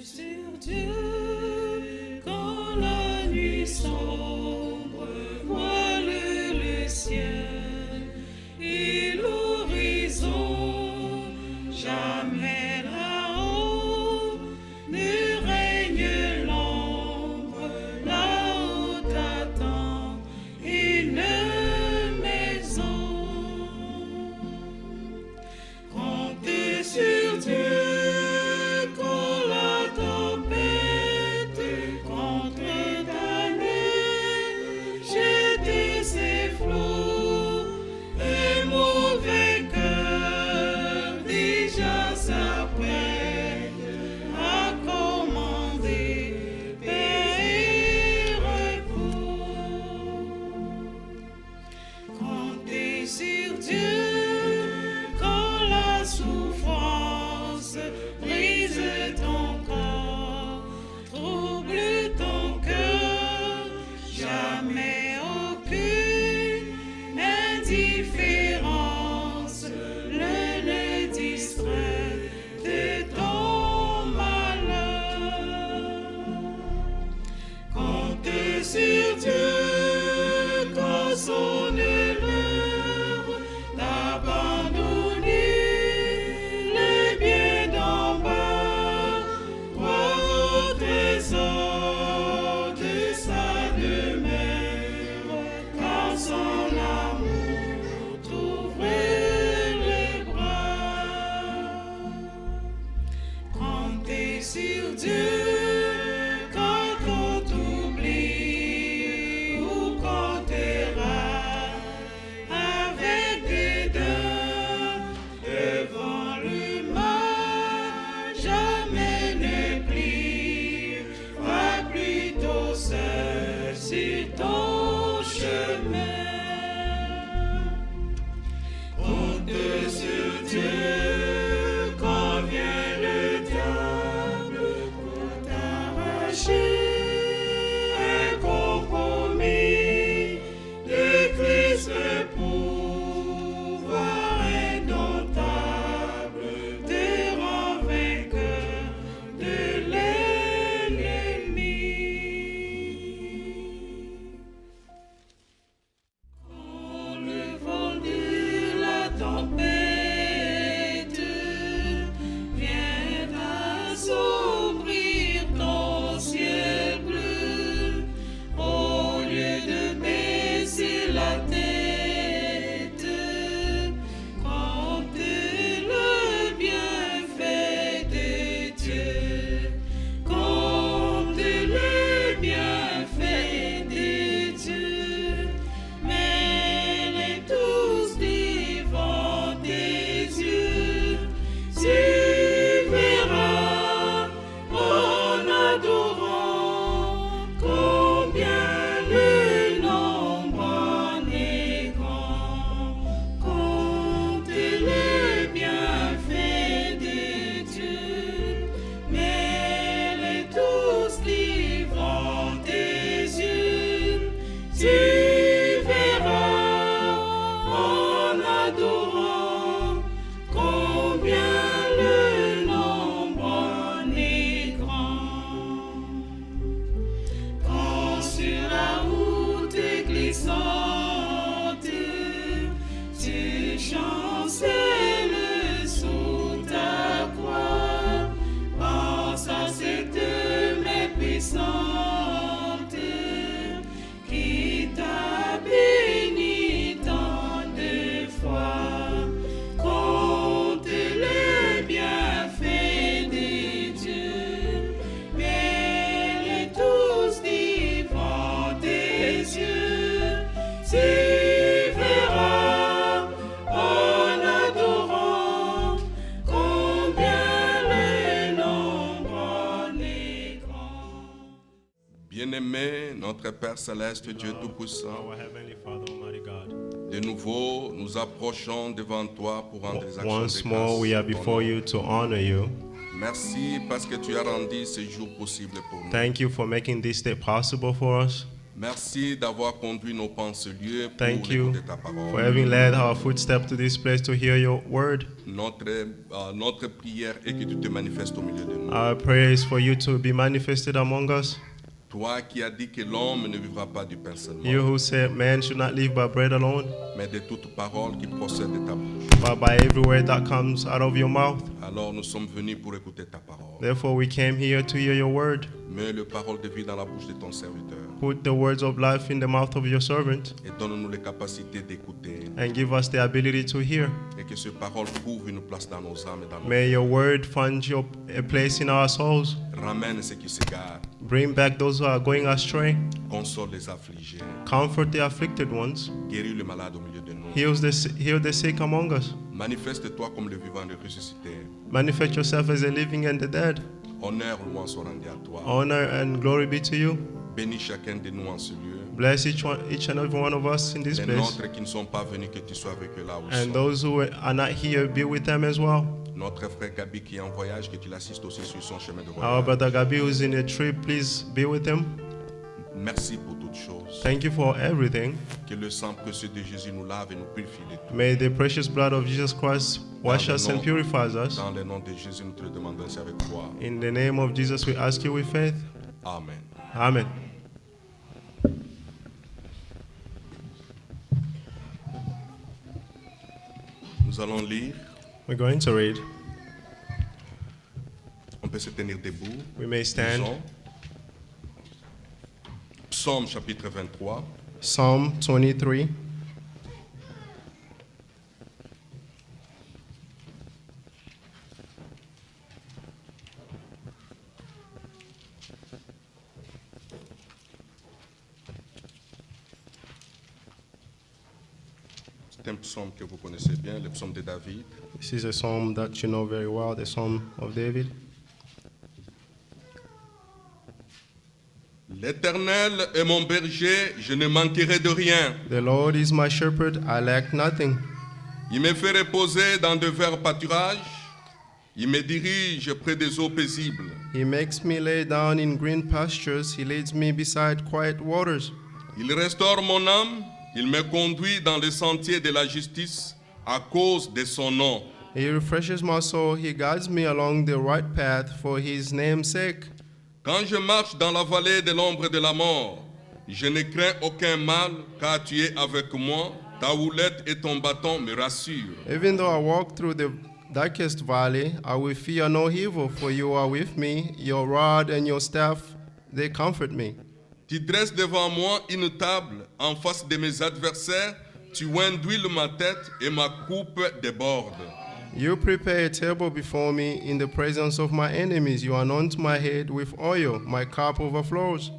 sur Dieu quand la nuit sombre voile le ciel et l'horizon. Jamais là-haut ne règne l'ombre, là-haut t'attend une maison. Compte sur Dieu quand la tempête contre ta nuit jette ses flots. Un mauvais cœur déjà s'apprête à commander paix et repos. Comptez sur Dieu quand la souffrance brise ton corps, trouble ton cœur. Jamais aucune indifférence ne distrait de ton malheur. Compte sur Dieu quand sonne l'heure d'abandonner les biens d'en bas. Crois au trésor de sa demeure, car son amour t'ouvre les bras. Comptez sur Dieu quand on t'oublie ou qu'on te raille avec dédain devant le mal. Jamais ne plie, va plutôt seul sur ton chemin. Compte sur Dieu quand vient le diable pour t'arracher un compromis de Christ, le pouvoir indomptable te rend vainqueur de l'ennemi. Quand le vent de la tempête vient assombrir ton ciel bleu, au lieu de baisser la tête, compte le bienfait de Dieu. Compte le bienfait de Dieu. Mets-les tous devant tes yeux. Tu verras en adorant combien le nombre en est grand. Compte le bienfait de Dieu. Mets-les tous devant tes yeux. Tu verras en adorant combien le nombre en est grand. Quand sur la route glissante tu chancelles sous ta croix, pense à cette main puissante qui t'a béni tant de fois. Compte le bienfait de Dieu. Mets-les tous devant tes yeux. Tu verras en adorant combien le nombre en est grand. Bien-aimé, notre Père Céleste, Dieu Tout-Puissant, Our Heavenly Father, Almighty God, de nouveau, nous approchons devant toi pour rendre des actions once de more grâce we are en ton before nom. you to honor you. Merci parce que tu as rendu ce jour possible pour nous. Thank you for making this day possible for us. Merci d'avoir conduit nos pas en ce lieu pour Thank you écouter ta for parole. having led our footsteps to this place to hear your word. Notre prière est que tu te manifestes au milieu de nous. Our prayer is for you to be manifested among us. Toi qui as dit que l'homme ne vivra pas du pain seulement, You who said man should not live by bread alone, mais de toute parole qui procède de ta bouche. but by every word that comes out of your mouth. Alors nous sommes venus pour écouter ta parole. Therefore we came here to hear your word. Mets le parole de vie dans la bouche de ton serviteur Put the words of life in the mouth of your servant et donne-nous les capacités d'écouter and give us the ability to hear. et que ce parole trouve une place dans nos âmes et dans nos May your word find a place in our souls. Ramène ceux qui s'égarent, Bring back those who are going astray. console les affligés, Comfort the afflicted ones. guéris le malade au milieu de nous. Heal the sick among us. Manifeste-toi comme le vivant et le ressuscité. Manifest yourself as the living and the dead. Honneur, louange soit rendu à toi. Honor and glory be to you. Bénis chacun de nous en ce lieu. Bless each and every one of us in this Les place. nôtres qui ne sont pas venus, que tu sois avec eux là où ils And sont. those who are not here, be with them as well. Notre frère Gabi qui est en voyage, que tu l'assistes aussi sur son chemin de Our voyage. brother Gabi who is in a trip, please be with him. Merci pour toutes choses. Thank you for everything. Que le sang précieux de Jésus nous lave et nous purifie de tout. May the precious blood of Jesus Christ wash us and purifies us. Dans le nom de Jésus, nous te le demandons ainsi avec foi. In the name of Jesus, we ask you with faith. Amen. Amen. Nous allons lire. We're going to read. On peut se tenir debout. We may stand. Lisons. Psaume chapitre 23. Psalm 23. C'est un psaume que vous connaissez bien, le psaume de David. This is a psalm that you know very well, the Psalm of David. L'Éternel est mon berger, je ne manquerai de rien. The Lord is my shepherd, I lack nothing. Il me fait reposer dans de verts pâturages. Il me dirige près des eaux paisibles. He makes me lay down in green pastures. He leads me beside quiet waters. Il restaure mon âme. Il me conduit dans les sentiers de la justice à cause de son nom. He refreshes my soul. He guides me along the right path for his name's sake. Quand je marche dans la vallée de l'ombre de la mort, je ne crains aucun mal, car tu es avec moi. Ta houlette et ton bâton me rassurent. Even though I walk through the darkest valley, I will fear no evil, for you are with me. Your rod and your staff, they comfort me. Tu dresses devant moi une table en face de mes adversaires. Tu induis ma tête et ma coupe déborde. You prepare a table before me in the presence of my enemies. You anoint my head with oil. My cup overflows.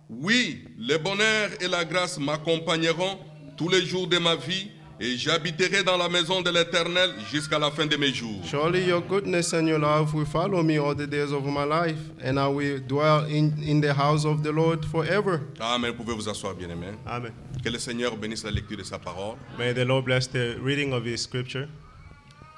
Oui, le bonheur et la grâce m'accompagneront tous les jours de ma vie et j'habiterai dans la maison de l'Éternel jusqu'à la fin de mes jours. Surely your goodness and your love will follow me all the days of my life, and I will dwell in the house of the Lord forever. Amen. Vous pouvez vous asseoir, bien-aimés. Amen. Que le Seigneur bénisse la lecture de sa parole. May the Lord bless the reading of his scripture.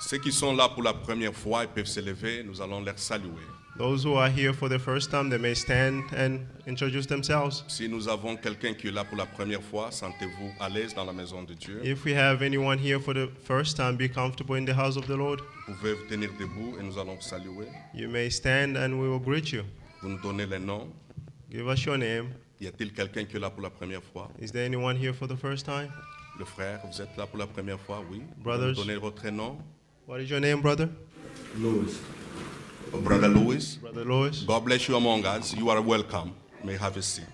Ceux qui sont là pour la première fois, ils peuvent se lever. Nous allons les saluer. Those who are here for the first time, they may stand and introduce themselves. Si nous avons quelqu'un qui est là pour la première fois, sentez-vous à l'aise dans la maison de Dieu. If we have anyone here for the first time, be comfortable in the house of the Lord. Vous pouvez vous tenir debout et nous allons vous saluer. You may stand and we will greet you. Vous nous donnez les noms. Give us your name. Y a-t-il quelqu'un qui est là pour la première fois? Is there anyone here for the first time? Le frère, vous êtes là pour la première fois? Oui. Brothers. Vous nous donnez votre nom. What is your name, brother? Louis. Brother Louis. Brother Louis. God bless you among us. You are welcome. May have a seat.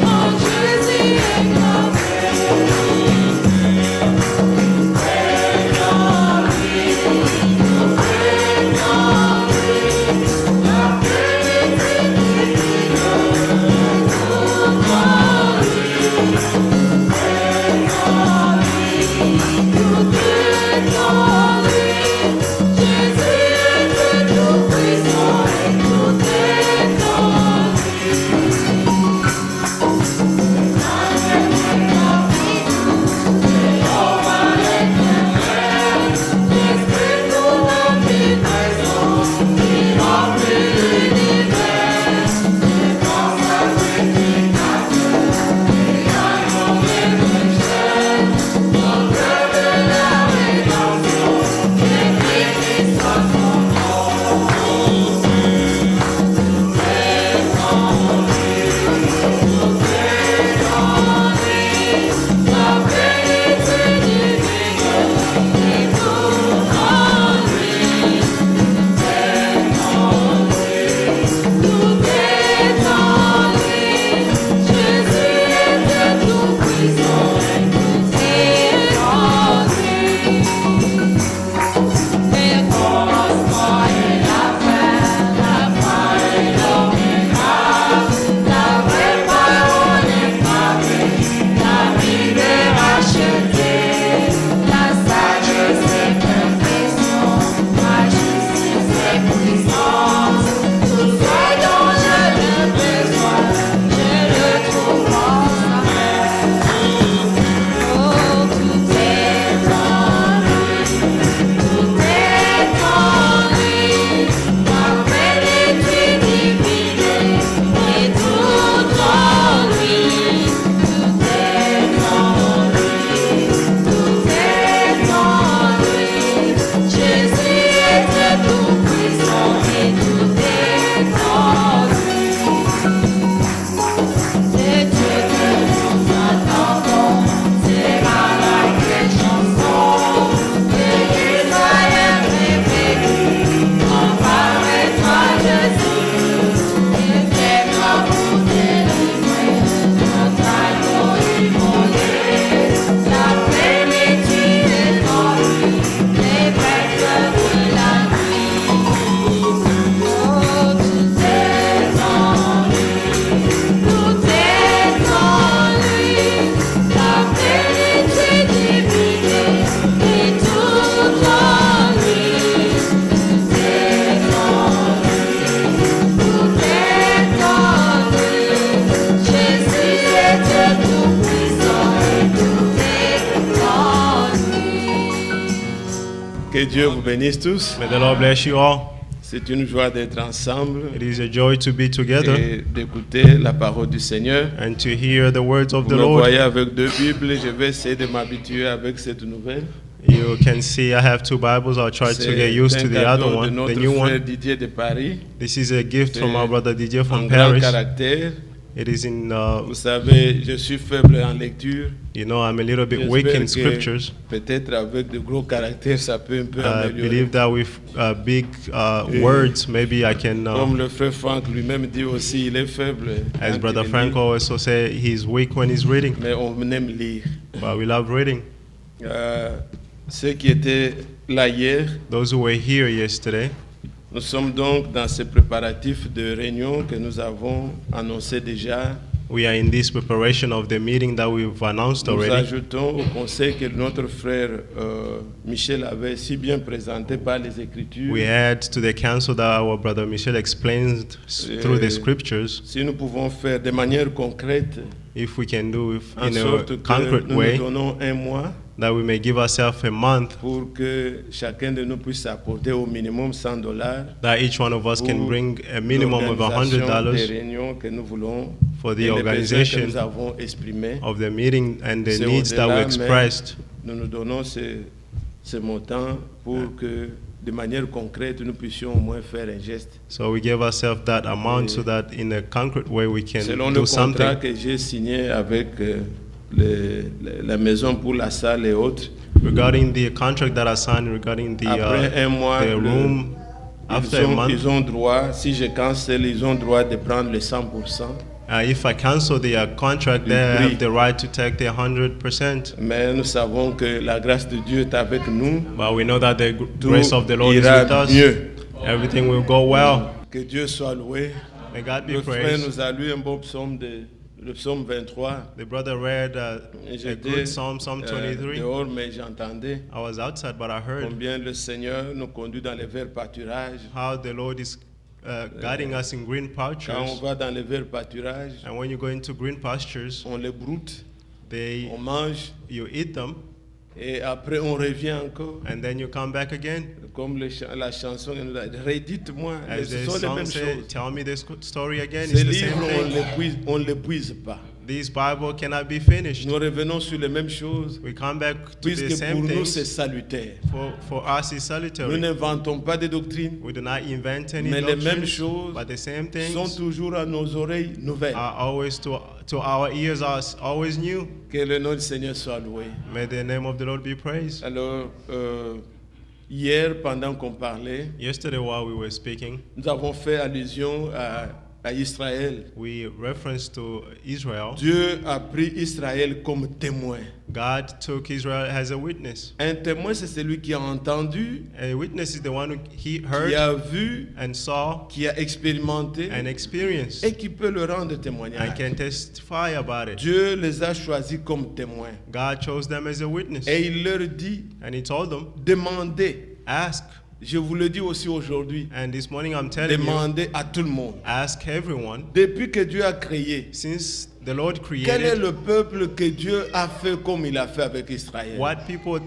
Oh, Que Dieu vous bénisse tous. May the Lord bless you all. C'est une joie d'être ensemble It is a joy to be together et d'écouter la parole du Seigneur. and to hear the words of Vous the me Lord. voyez avec 2 Bibles, je vais essayer de m'habituer avec cette nouvelle. You can see I have 2 Bibles. I'll try to C'est get used to un the other cadeau de one, the notre new frère one. Didier de Paris. This is a gift from our brother Didier Un from grand Paris. caractère. It is in, Vous savez, je suis faible en lecture. you know, I'm a little bit weak J'espère in que scriptures. peut-être avec de gros caractères, ça peut un peu I améliorer. believe that with big words, maybe I can, Comme le frère Franck lui-même dit aussi, il est faible. as quand Brother il Franco lit, also say, he's weak when he's reading, mais on aime lire. but we love reading. Ceux qui étaient là hier, Those who were here yesterday, nous sommes donc dans ces préparatifs de réunion que nous avons annoncé déjà. we are in this preparation of the meeting that we've announced Nous already. ajoutons au conseil que notre frère Michel avait si bien présenté par les Écritures. We add to the council that our brother Michel explained through the scriptures, Si nous pouvons faire de manière concrète, if we can do it en in a sorte que concrete nous way, nous donnons un mois that we may give ourselves a month, pour que chacun de nous puisse apporter au minimum $100 that each one of us can pour bring a minimum of l'organisation des $100 réunions que nous voulons for the et les besoins que organization nous avons exprimés. of the meeting and the C'est needs that we au-delà, expressed. Nous nous donnons ce montant pour que de manière concrète nous puissions au moins faire un geste. So we give ourselves that amount so that in a concrete way we can Selon do le contrat something. que j'ai signé avec la maison pour la salle et autres, Regarding the contract that I signed, regarding après un mois, the room, after a month, ils ont droit, si je cancelle, ils ont droit de prendre les 100%. If I cancel the contract, they prix. have the right to take the 100%. Mais nous savons que la grâce de Dieu est avec nous. But we know that the Tout grace of the Lord is ira with us. mieux. Everything will go well. Que Dieu soit loué. May God be Le frère praised. nous a lu un beau psaume, le psaume 23. The brother read a J'étais good Psalm 23. dehors, mais j'entendais I was outside, but I heard combien le Seigneur nous conduit dans les verts pâturages. how the Lord is guiding us in green Quand on pastures. va dans les verts pâturages, And when you go into green pastures, on les broute, they on mange, you eat them, et après on revient encore. and then you come back again. Comme la chanson nous a dit, redites-moi, As ce the sont les song mêmes said, choses. tell me this story again. Ces It's the same livres, thing. on ne l'épuise pas. This Bible cannot be finished. Nous revenons sur les mêmes choses, We come back to the puisque pour same nous c'est things. salutaire. For us, it's Nous solitary. n'inventons pas de doctrines, We do not invent any mais les mêmes doctrines, choses but the same sont things toujours à nos oreilles nouvelles. are always to our ears are always new. Que le nom du Seigneur soit loué. May the name of the Lord be praised. Alors, hier, pendant qu'on parlait, Yesterday, while we were speaking, nous avons fait allusion à Israël. we referenced to Israel. Dieu a pris Israël comme témoin. God took Israel as a witness. Un témoin, c'est celui qui a entendu, A witness is the one who he qui heard a vu, and saw qui a expérimenté and experienced et qui peut le rendre and témoignage. can testify about it. Dieu les a choisis comme témoins. God chose them as a witness. Et il leur dit, And he told them, demandez. ask. Je vous le dis aussi aujourd'hui, And this morning I'm telling you, demandez à tout le monde. ask everyone. Depuis que Dieu a créé, Since the Lord quel est created, le peuple que Dieu a fait comme il a fait avec Israël? what people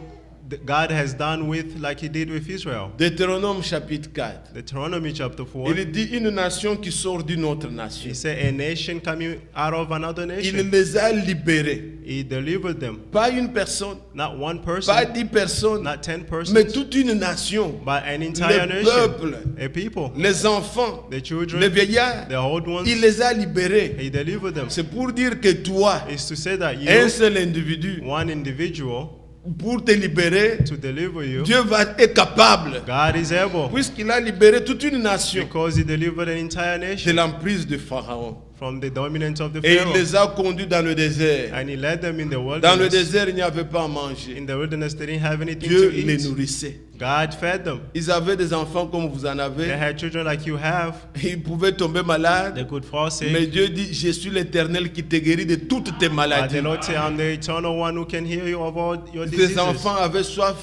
God has done with like he did with Israel. Deutéronome chapitre 4. Deuteronomy chapter 4, Il dit une nation qui sort d'une autre nation. he said a nation coming out of another Il nation. les a libérés. He delivered them. Pas une personne, Not one pas person, 10 personnes, not 10 mais persons, toute une nation. but an entire Le nation. peuple, A people, les enfants, the children, les vieillards, the old ones. il les a libérés. He delivered them. C'est pour dire que toi, Is to say that un you, seul individu, one individual, pour te libérer, to deliver you, Dieu est capable, God is able, puisqu'il a libéré toute une nation because he delivered an entire de nation l'emprise de Pharaon. from the dominance of the Et il Pharaoh. les a conduits dans le désert. And he led them in the Dans le wilderness. désert, il n'y avait pas à manger. In the wilderness, they didn't have anything Dieu to les eat. nourrissait. God fed them. Ils avaient des enfants comme vous en They avez. had children like you have. Ils pouvaient tomber They malades. could fall sick. Mais Dieu dit, je suis l'Éternel qui te guérit de toutes tes But the maladies. Lord said, I'm the eternal one who can heal you of all your Tes diseases. enfants avaient soif.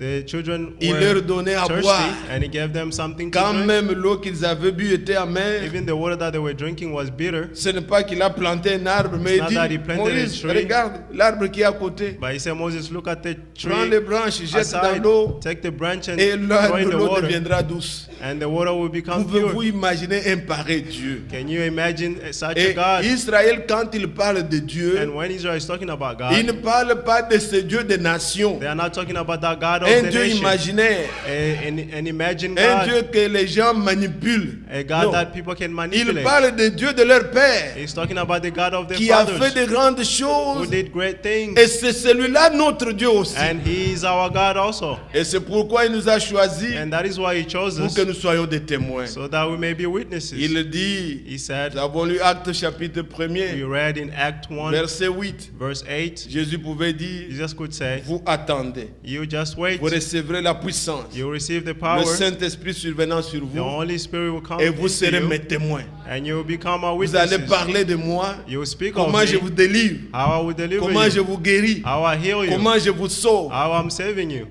The children Il were leur donnait à thirsty, boire. and he gave them something to Quand drink. même l'eau qu'ils avaient bu était amère, Even the water that they were drinking was bitter. ce n'est pas qu'il a planté un arbre, mais It's il not that he dit, planted a Moïse, tree. regarde l'arbre qui est à côté. But he said, Moses, look at the Prends tree les branches, jette dans aside, l'eau, take the branch and et throw in the l'eau water, deviendra douce. and the water will become Pouvez-vous pure. imaginer un pareil Dieu? Can you imagine such a Et God? Israël, quand il parle de Dieu, And when Israel is talking about il God, ne parle pas de ce Dieu des nations, they are not talking about that God of un the Dieu nation, imaginaire, an imagined un God, Dieu que les gens manipulent. a God Non. that people can Il manipulate. parle de Dieu de leur père, He's talking about the God of their qui a fait fathers, de grandes who choses. did great things. Et c'est celui-là notre Dieu aussi. And he is our God also. Et c'est pourquoi il nous a choisis And that is why he chose pour us, que nous soyons des témoins. so that we may be witnesses. Il dit, He said, nous avons lu Actes chapitre we 1er, read in Act 1, verset 8. verse 8, Jésus pouvait dire, Jesus could say, vous attendez, you just wait, vous recevrez la puissance, you receive the le power, Saint-Esprit survenant sur the vous, Holy Spirit will come et vous into serez you, mes témoins. and you will become our Vous allez witnesses. parler de moi, You will speak of comment je vous me, délivre, how I will deliver comment je you, vous guéris, how I heal you, comment je vous sauve. how I'm saving you.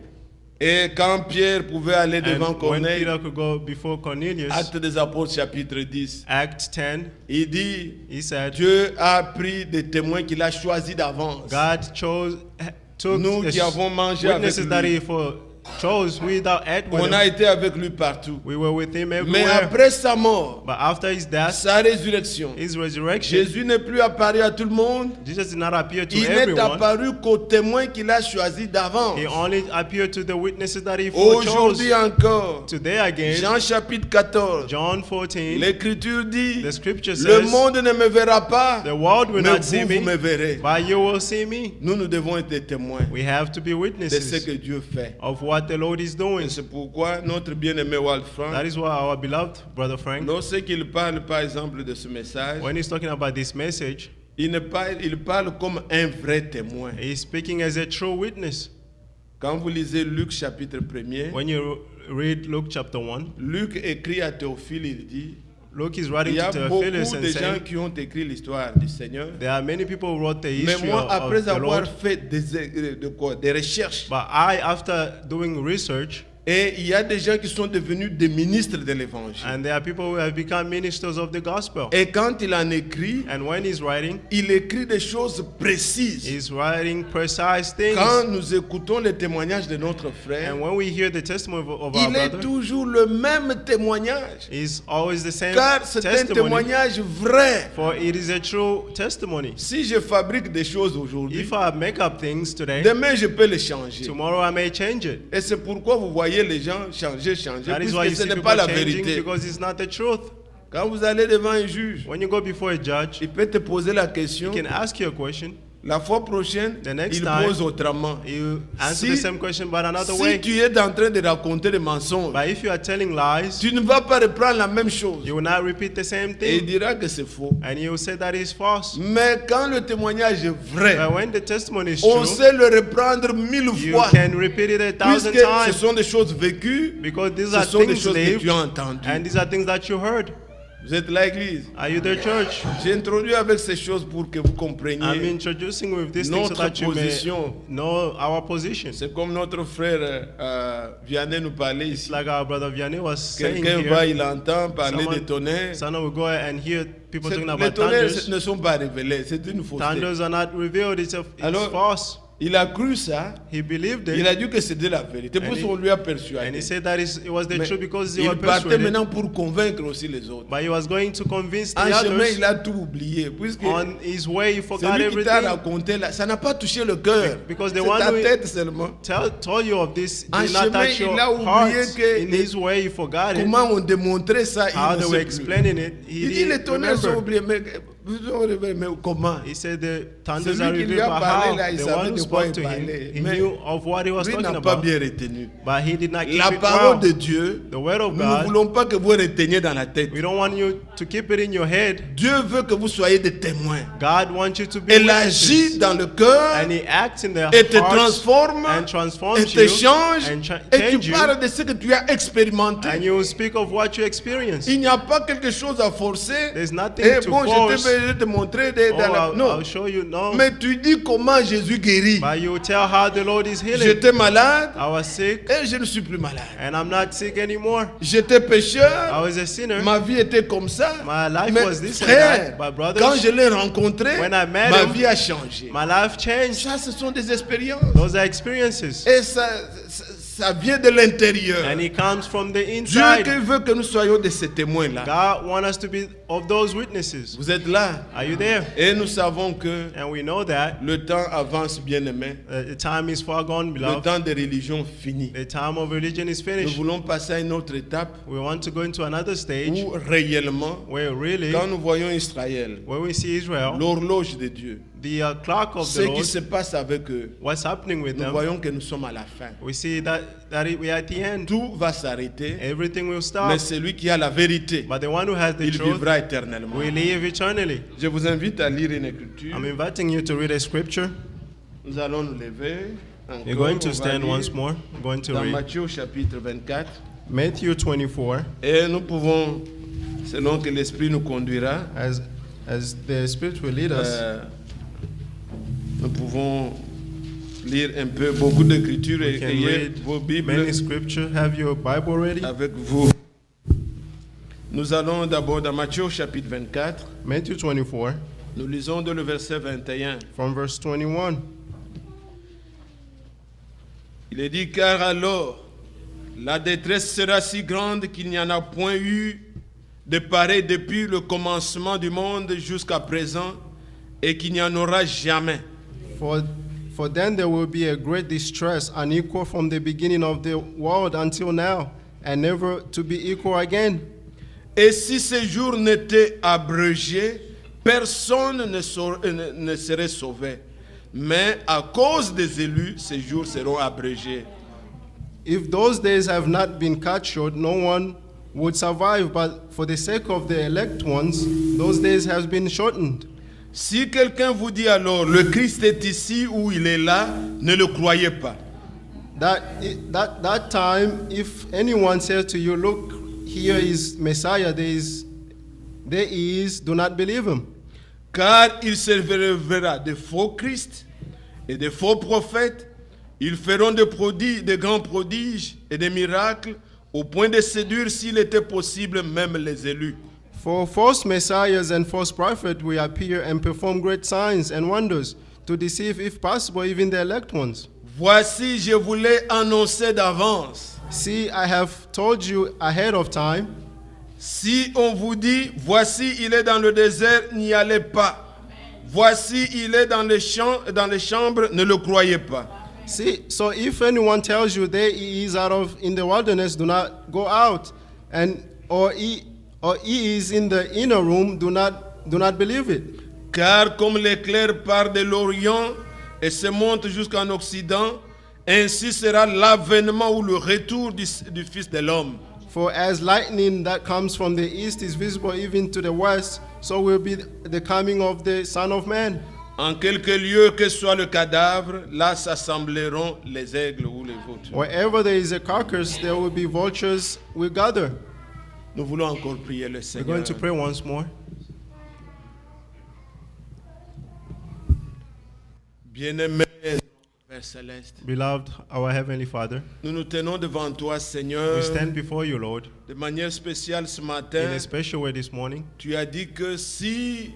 Et quand Pierre pouvait aller devant And when Corneille, Peter could go before Cornelius, Actes des Apôtres chapitre 10, Act 10, il dit, he said, Dieu a pris des témoins qu'il a choisis d'avance. God took Nous the qui avons mangé avec witnesses that lui, he chose without ate with on a him. été avec lui partout. We were with him Mais everywhere. après sa mort, But after his death, sa résurrection, his resurrection, Jésus n'est plus apparu à tout le monde. Jesus did not appear to Il n'est everyone. apparu qu'aux témoins qu'il a choisis d'avance. He only appeared to the witnesses that he chose. Aujourd'hui encore, Today again, Jean chapitre 14, John 14, l'Écriture dit, the scripture le says, monde ne me verra pas, the world will mais not see vous, vous me me, verrez. but you will see me. Nous devons être des témoins We have to be de ce witnesses que Dieu fait. of what the Lord is doing. Et c'est pourquoi notre bien-aimé Walt That Frank, is why our beloved brother Frank, lorsqu'il parle par exemple de ce message, when he's talking about this message, il parle comme un vrai témoin. he's speaking as a true witness. Quand vous lisez Luc chapitre 1er, When you read Luke chapter 1, Luc écrit à Théophile, il dit, Luke is il writing y a to beaucoup Theophilus de and gens saying, qui ont écrit l'histoire du Seigneur. there are many people who wrote the Mais history moi, of après the avoir Lord. fait des recherches, But I, after doing research, et il y a des gens qui sont devenus des ministres de l'évangile. and there are people who have become ministers of the gospel. Et quand il en écrit, And when he's writing, il écrit des choses précises. he's writing precise things. Quand nous écoutons les témoignages de notre frère, And when we hear the testimony of our il est brother, toujours le même témoignage. it's always the same Car c'est un testimony. témoignage vrai. For it is a true testimony. Si je fabrique des choses aujourd'hui, If I make up things today, demain je peux les changer. tomorrow I may change it. Et c'est pourquoi vous voyez les gens changer, That is why you puisque ce see n'est people pas la changing, vérité. because it's not the truth. Quand vous allez devant un juge, When you go before a judge, il peut te poser la question. he can ask you a question. La fois prochaine, The next il time, pose autrement. You answer Si- the same question but another Si way. tu es en train de raconter des mensonges, But if you are telling lies, tu ne vas pas reprendre la même chose. you will not repeat the same Et il thing. dira que c'est faux. And you will say that is false. Mais quand le témoignage est vrai, But when the testimony is on true, sait le reprendre 1000 you fois. can repeat it 1,000 Puisque ce times. sont des choses vécues, Because these ce are sont des things choses que lived, tu as entendues. and these are things that you heard. Vous êtes là, Église. Are you the church? J'ai introduit avec ces choses pour que vous I'm compreniez. introducing with these things so Notre that you may position. know our position. C'est comme notre frère Vianney nous parlait It's ici. like our brother Vianney was saying Quelqu'un va, here. il entend parler Someone- des tonnerres. Someone will go and hear people talking Les about tonnerres thunders. ne sont pas révélés, c'est une fausseté. Thunders are not revealed. It's Alors, false. Il a cru ça. He believed Il it. a dit que c'était la vérité. Pour And ça, on he- lui a And persuadé. he said that it was the Mais truth because they il were partait persuaded. maintenant pour convaincre aussi les autres. But he was going to convince the En chemin, others. il a tout oublié. Puisque On his way, he forgot celui qui t'a everything. raconté, là, ça n'a pas touché le cœur. Because the C'est one ta who- tête seulement. Told you of this En did not chemin, touch your il a oublié heart. que- In his way, he forgot it. Comment on démontrait ça, How il they ne were sait plus. explaining it, he Il dit les didn't tonnerres sont remember. oubliés. Mais comment? He said the thunders are Celui qui lui revealed a by parlé how. là, il The savait one who de quoi spoke il to him, parlait. he Mais knew of what he was lui talking n'a pas about. bien retenu. But he did not keep La it parole well. de Dieu, The word of nous ne God, voulons pas que vous reteniez dans la tête. we don't want you to keep it in your head. Dieu veut que vous soyez des témoins. God wants you to be Elle agit witnesses. dans le cœur And he acts in their et te hearts transforme and et transforms te you change and et change tu you. parles de ce que tu as expérimenté. And you will speak of what you experience. Il n'y a pas quelque chose à forcer. There's nothing Et to bon, je force. t'ai vais te montrer non. I'll show you. No. Mais tu dis comment Jésus guérit. But you tell how the Lord is healing. J'étais malade I was sick et je ne suis plus malade. and I'm not sick anymore. J'étais I pécheur. was a sinner. Ma vie était comme ça. My life Mais was this and frère, that. But brothers, quand je l'ai rencontré, when I met ma him, vie a changé. my life changed. Ça, ce sont des expériences. Those are experiences. Et ça vient de l'intérieur. And it comes from the Dieu inside. veut que nous soyons de ces témoins-là. God wants us to be of those witnesses. Vous êtes là. Are you there? Et nous savons que And we know that le temps avance, bien-aimé. the time is far gone, Le beloved. temps des religions finit. The time of religion is Nous finished. voulons passer à une autre étape We want to go into another stage où réellement, where really, quand nous voyons Israël, when we see Israel, l'horloge de Dieu, the clock of ce the qui Lord, se passe avec eux, what's happening with nous them, voyons que nous sommes à la fin. we see that we are at the end. Tout va s'arrêter, Everything will mais stop. celui qui a la vérité, But the one who has the il truth vivra éternellement. will live eternally. Je vous invite à lire une écriture. I'm inviting you to read a scripture. Nous allons nous lever. You're Encore, going on to va stand lire once more. I'm going to dans read Matthieu chapitre 24. Matthew 24. Et nous pouvons, selon que l'Esprit nous conduira, As the Spirit will lead us, nous pouvons lire un peu beaucoup d'écritures We et can ayez read vos Bibles many scripture. Have your Bible ready? avec vous. Nous allons d'abord dans Matthieu chapitre 24. Matthew 24, Nous lisons de le verset 21. from verse 21. Il est dit, car alors la détresse sera si grande qu'il n'y en a point eu de pareil depuis le commencement du monde jusqu'à présent et qu'il n'y en aura jamais. For then there will be a great distress, unequal from the beginning of the world until now, and never to be equal again. Et si ces jours n'étaient abrégés, personne ne serait sauvé. Mais à cause des élus, ces jours seront abrégés. If those days have not been cut short, no one would survive, but for the sake of the elect ones, those days have been shortened. Si quelqu'un vous dit alors, le Christ est ici ou il est là, ne le croyez pas. That time, if anyone says to you, look, here is Messiah, there he is, do not believe him. Car il se révélera de faux Christ et de faux prophètes. Ils feront des prodiges, de grands prodiges et des miracles, au point de séduire, s'il était possible, même les élus. For false messiahs and false prophets will appear and perform great signs and wonders to deceive, if possible, even the elect ones. Voici, je vous l'ai annoncé d'avance. See, I have told you ahead of time. Si on vous dit, voici, il est dans le désert, n'y allez pas. Voici, il est dans les chambres, ne le croyez pas. See, so if anyone tells you there he is in the wilderness, do not go out, or he is in the inner room, do not believe it. Car comme l'éclair part de l'Orient et se monte jusqu'en Occident, ainsi sera l'avènement ou le retour du Fils de l'homme. For as lightning that comes from the east is visible even to the west, so will be the coming of the Son of Man. En quelque lieu que soit le cadavre, là s'assembleront les aigles ou les vautours. Wherever there is a carcass, there will be vultures will gather. Nous voulons encore prier le We're Seigneur. going to pray once more. Bien-aimé Père Céleste, Beloved, our Heavenly Father, nous nous tenons devant toi, Seigneur, we stand before you, Lord, de manière spéciale ce in matin. a special way this morning. Tu as dit que si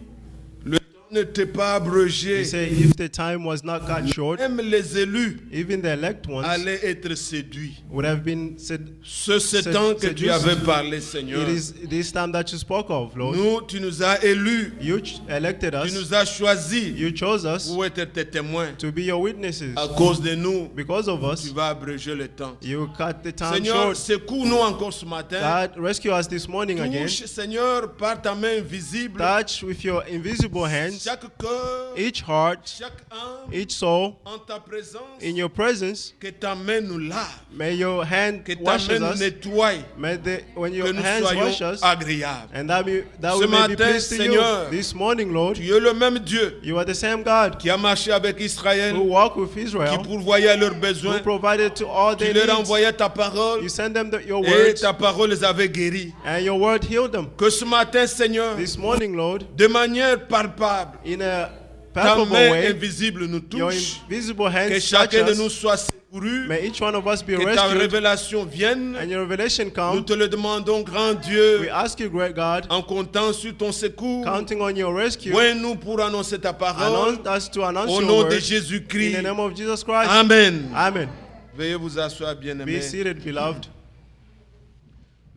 le temps n'était pas abrégé, You say if the time was not cut short, même les élus even the elect ones allaient être séduits. would have been said. Ce temps que tu avais parlé, Seigneur. It is this time that you spoke of, Lord. Nous, tu nous as élus, You elected tu us. nous as choisis You chose us pour être tes témoins. to be your witnesses. À cause de nous, Because of tu us, vas abréger le temps. you cut the time Seigneur, short. secours-nous encore ce matin. God, rescue us this morning again. Touche, Seigneur, par ta main invisible, Touch with your invisible hands hands, chaque cœur, each heart, chaque âme, each soul en ta présence, in your presence. que ta main nous lave, May your hand que ta wash main nous us. nettoie, When que your nous hands wash soyons us, agréables. and that we Ce may be matin, pleased to Seigneur, you. This morning, Lord, Tu es le même Dieu you are the same God qui a marché avec Israël, who walked with qui Israel, pourvoyait à leurs who besoins. provided to all Tu their leur needs. envoyais ta parole You send them your et words, ta parole les avait guéris. and your word healed them. Que ce matin, Seigneur, This morning, Lord, de manière palpable, in a ta palpable main way, invisible nous your touche, invisible que hands touch chacun de nous us. soit secouru, May each one of us be que ta rescued, révélation vienne. and your revelation Nous come. te le demandons, grand We Dieu, ask you, great God, en comptant sur ton secours. counting on your rescue, Oins-nous pour annoncer ta parole. announce us to announce Au your nom de word in Jésus-Christ. the name of Jesus Christ. Amen. Amen. Veuillez vous asseoir, Be bien-aimés. seated, beloved.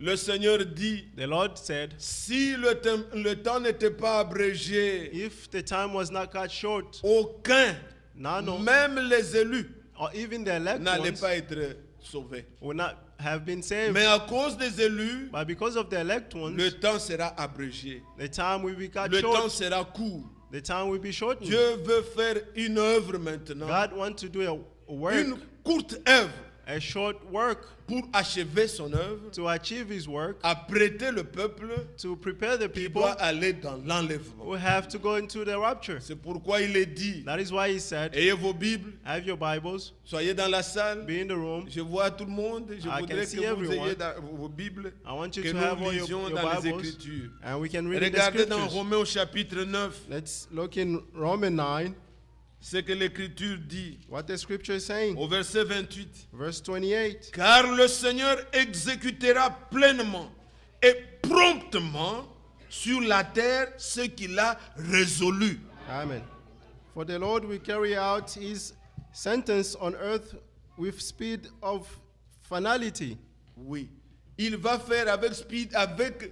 Le Seigneur dit, The Lord said, si le temps n'était pas abrégé, if the time was not cut short, aucun, none of, même les élus, or even the elect n'allaient ones pas être sauvés. would not have been saved. Mais à cause des élus, But because of the elect ones, le temps sera abrégé. the time will be cut Le temps short. sera court. The time will be shortened. Dieu veut faire une œuvre maintenant. God wants to do a work, Une courte œuvre a short work, pour achever son œuvre, to achieve His work, apprêter le peuple to prepare the qui people doit aller dans l'enlèvement. who have to go into the rapture. C'est pourquoi il est dit, That is why He said, ayez vos Bibles, have your Bibles, soyez dans la salle. be in the room. Je vois tout le monde. Je I voudrais can see que vous everyone. ayez vos Bibles, I want you que to have nous all your lisions dans les Bibles, Écritures. and we can read in the Regardez dans scriptures. Romains au chapitre 9 Let's look in Romans 9, ce que l'Écriture dit what the scripture is saying. au verset 28. Verse 28. Car le Seigneur exécutera pleinement et promptement sur la terre ce qu'il a résolu. Amen. For the Lord will carry out His sentence on earth with speed of finality, Oui. Il va faire avec speed, avec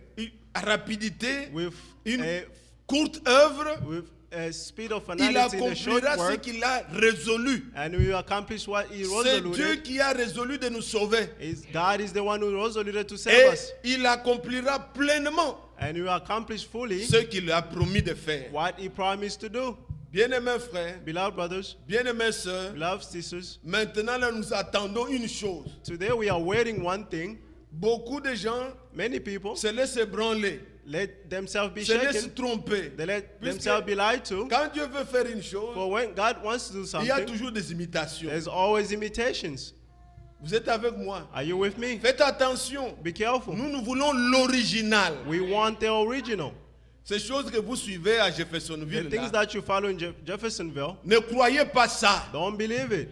rapidité, with une a, courte œuvre. with a speed of Il finality in a short accomplira ce work, qu'il a résolu. and we will accomplish what He C'est Dieu resoluted. qui a résolu de nous sauver. God is the one who resoluted to save Et us, il accomplira pleinement and we will accomplish fully ce qu'il a promis de faire. what He promised to do. Bien-aimés frères, Beloved brothers, bien-aimées sœurs, beloved sisters, maintenant là, nous attendons une chose. today we are waiting one thing. Beaucoup de gens Many people se laissent ébranler, let themselves be se laissent shaken. tromper. They let Puisque themselves be lied to. quand Dieu veut faire une chose, For when God wants to do il y a something, toujours des imitations. there's always imitations. Vous êtes avec moi? Are you with me? Faites attention. Be careful. Nous voulons l'original. We want the original. Ces choses que vous suivez à The Jeffersonville, things là, that you follow in Jeffersonville, ne croyez pas ça. don't believe it.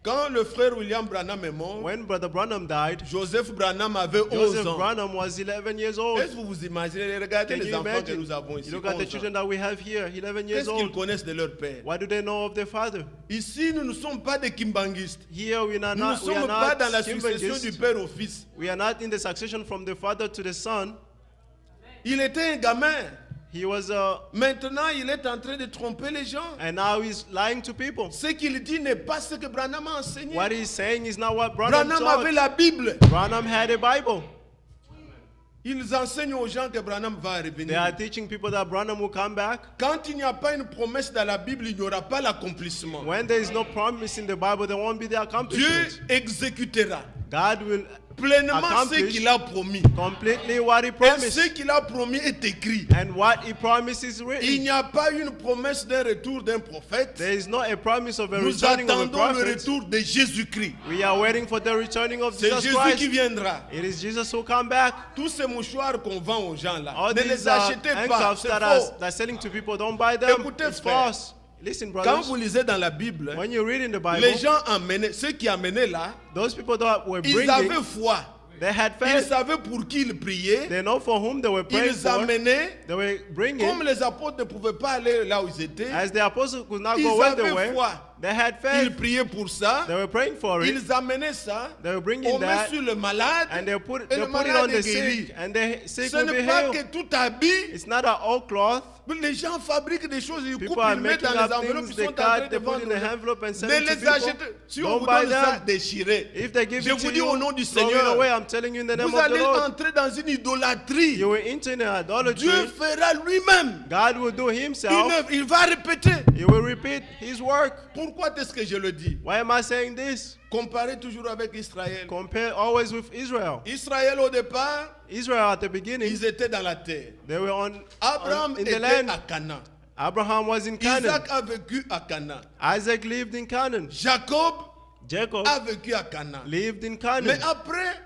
Quand le frère William Branham est mort, When Brother Branham died, Joseph Branham avait 11 Joseph ans. Branham was 11 years old. Est-ce que vous vous imaginez? Regardez Can les you enfants que imagine? nous avons ici. You look at the 11 ans. children that we have here, 11 years Qu'est-ce qu'ils old. connaissent de leur père? What do they know of their father? Ici, nous ne sommes pas des kimbanguistes. Here we are Nous ne not, we are sommes pas dans la not succession du Kimbangists. père au fils. We are not in the succession from the father to the son. Il était un gamin. He was Maintenant, il est en train de tromper les gens. and now he's lying to people. Ce qu'il dit n'est pas ce que Branham a enseigné. What he's saying is not what Branham Branham avait taught. la Bible. Branham had a Bible. Ils enseignent aux gens que Branham va They revenir. are teaching people that Branham will come back. Quand il n'y a pas une promesse dans la Bible, il n'y aura pas l'accomplissement. When there is no promise in the Bible, there won't be the Dieu accomplishment. exécutera God will pleinement ce accomplish qu'il a promis. completely what He Et promised. ce qu'il a promis est écrit. And what He promised is Il written. n'y a pas une promesse d'un retour d'un prophète. There is not a promise of a Nous returning of a attendons le prophet. retour de Jésus-Christ. We are waiting for the returning of C'est Jesus Jésus qui Christ. viendra. It is Jesus who come back. Tous ces mouchoirs qu'on vend aux gens là, All ne these les achetez pas, handcuffs c'est that faux. are selling to people, don't buy them. Écoutez, It's frère. false. Listen, Quand brothers. vous lisez dans la Bible, When you read in the Bible, les gens amenaient, ceux qui amenaient là, those people that were ils bringing, avaient foi. they had Ils faith. savaient pour qui ils priaient. They know for whom they were praying Ils for. amenaient. They were Comme bringing. les apôtres ne pouvaient pas aller là où ils étaient, As the apostles could not ils go where they avaient were, foi. They had Ils faith. priaient pour ça. They were praying for it. Ils amenaient ça. They were bringing On met that, sur le malade. and they Et put le it on malade the est guéri. sick, and the sick Ce will be n'est pas healed. que tout habit. It's not an old cloth. Les gens fabriquent des choses, ils People coupent, are ils mettent making dans up les enveloppes, things, ils they sont en train cut, de they put in vendre. the envelope and send Ne it to les people. achetez. Si on Don't vous buy donne ça, them. déchirez. If they give Je it vous to dis you, au nom du throw it Seigneur, away. I'm telling you in the name vous of the allez Lord. entrer dans une idolâtrie. You will enter in idolatry. Dieu fera lui-même God will do une himself. œuvre. Il va répéter. He will repeat his work. Pourquoi est-ce que je le dis? Why am I saying this? Comparez toujours avec Israël. Compare always with Israel. Israël au départ, Israel at the beginning, ils étaient dans la terre. they were Abraham in the était land. à Canaan. Abraham was in Canaan. Isaac a vécu à Canaan. Isaac lived in Canaan. Jacob Jacob a vécu à Canaan. lived in Mais Canaan. après,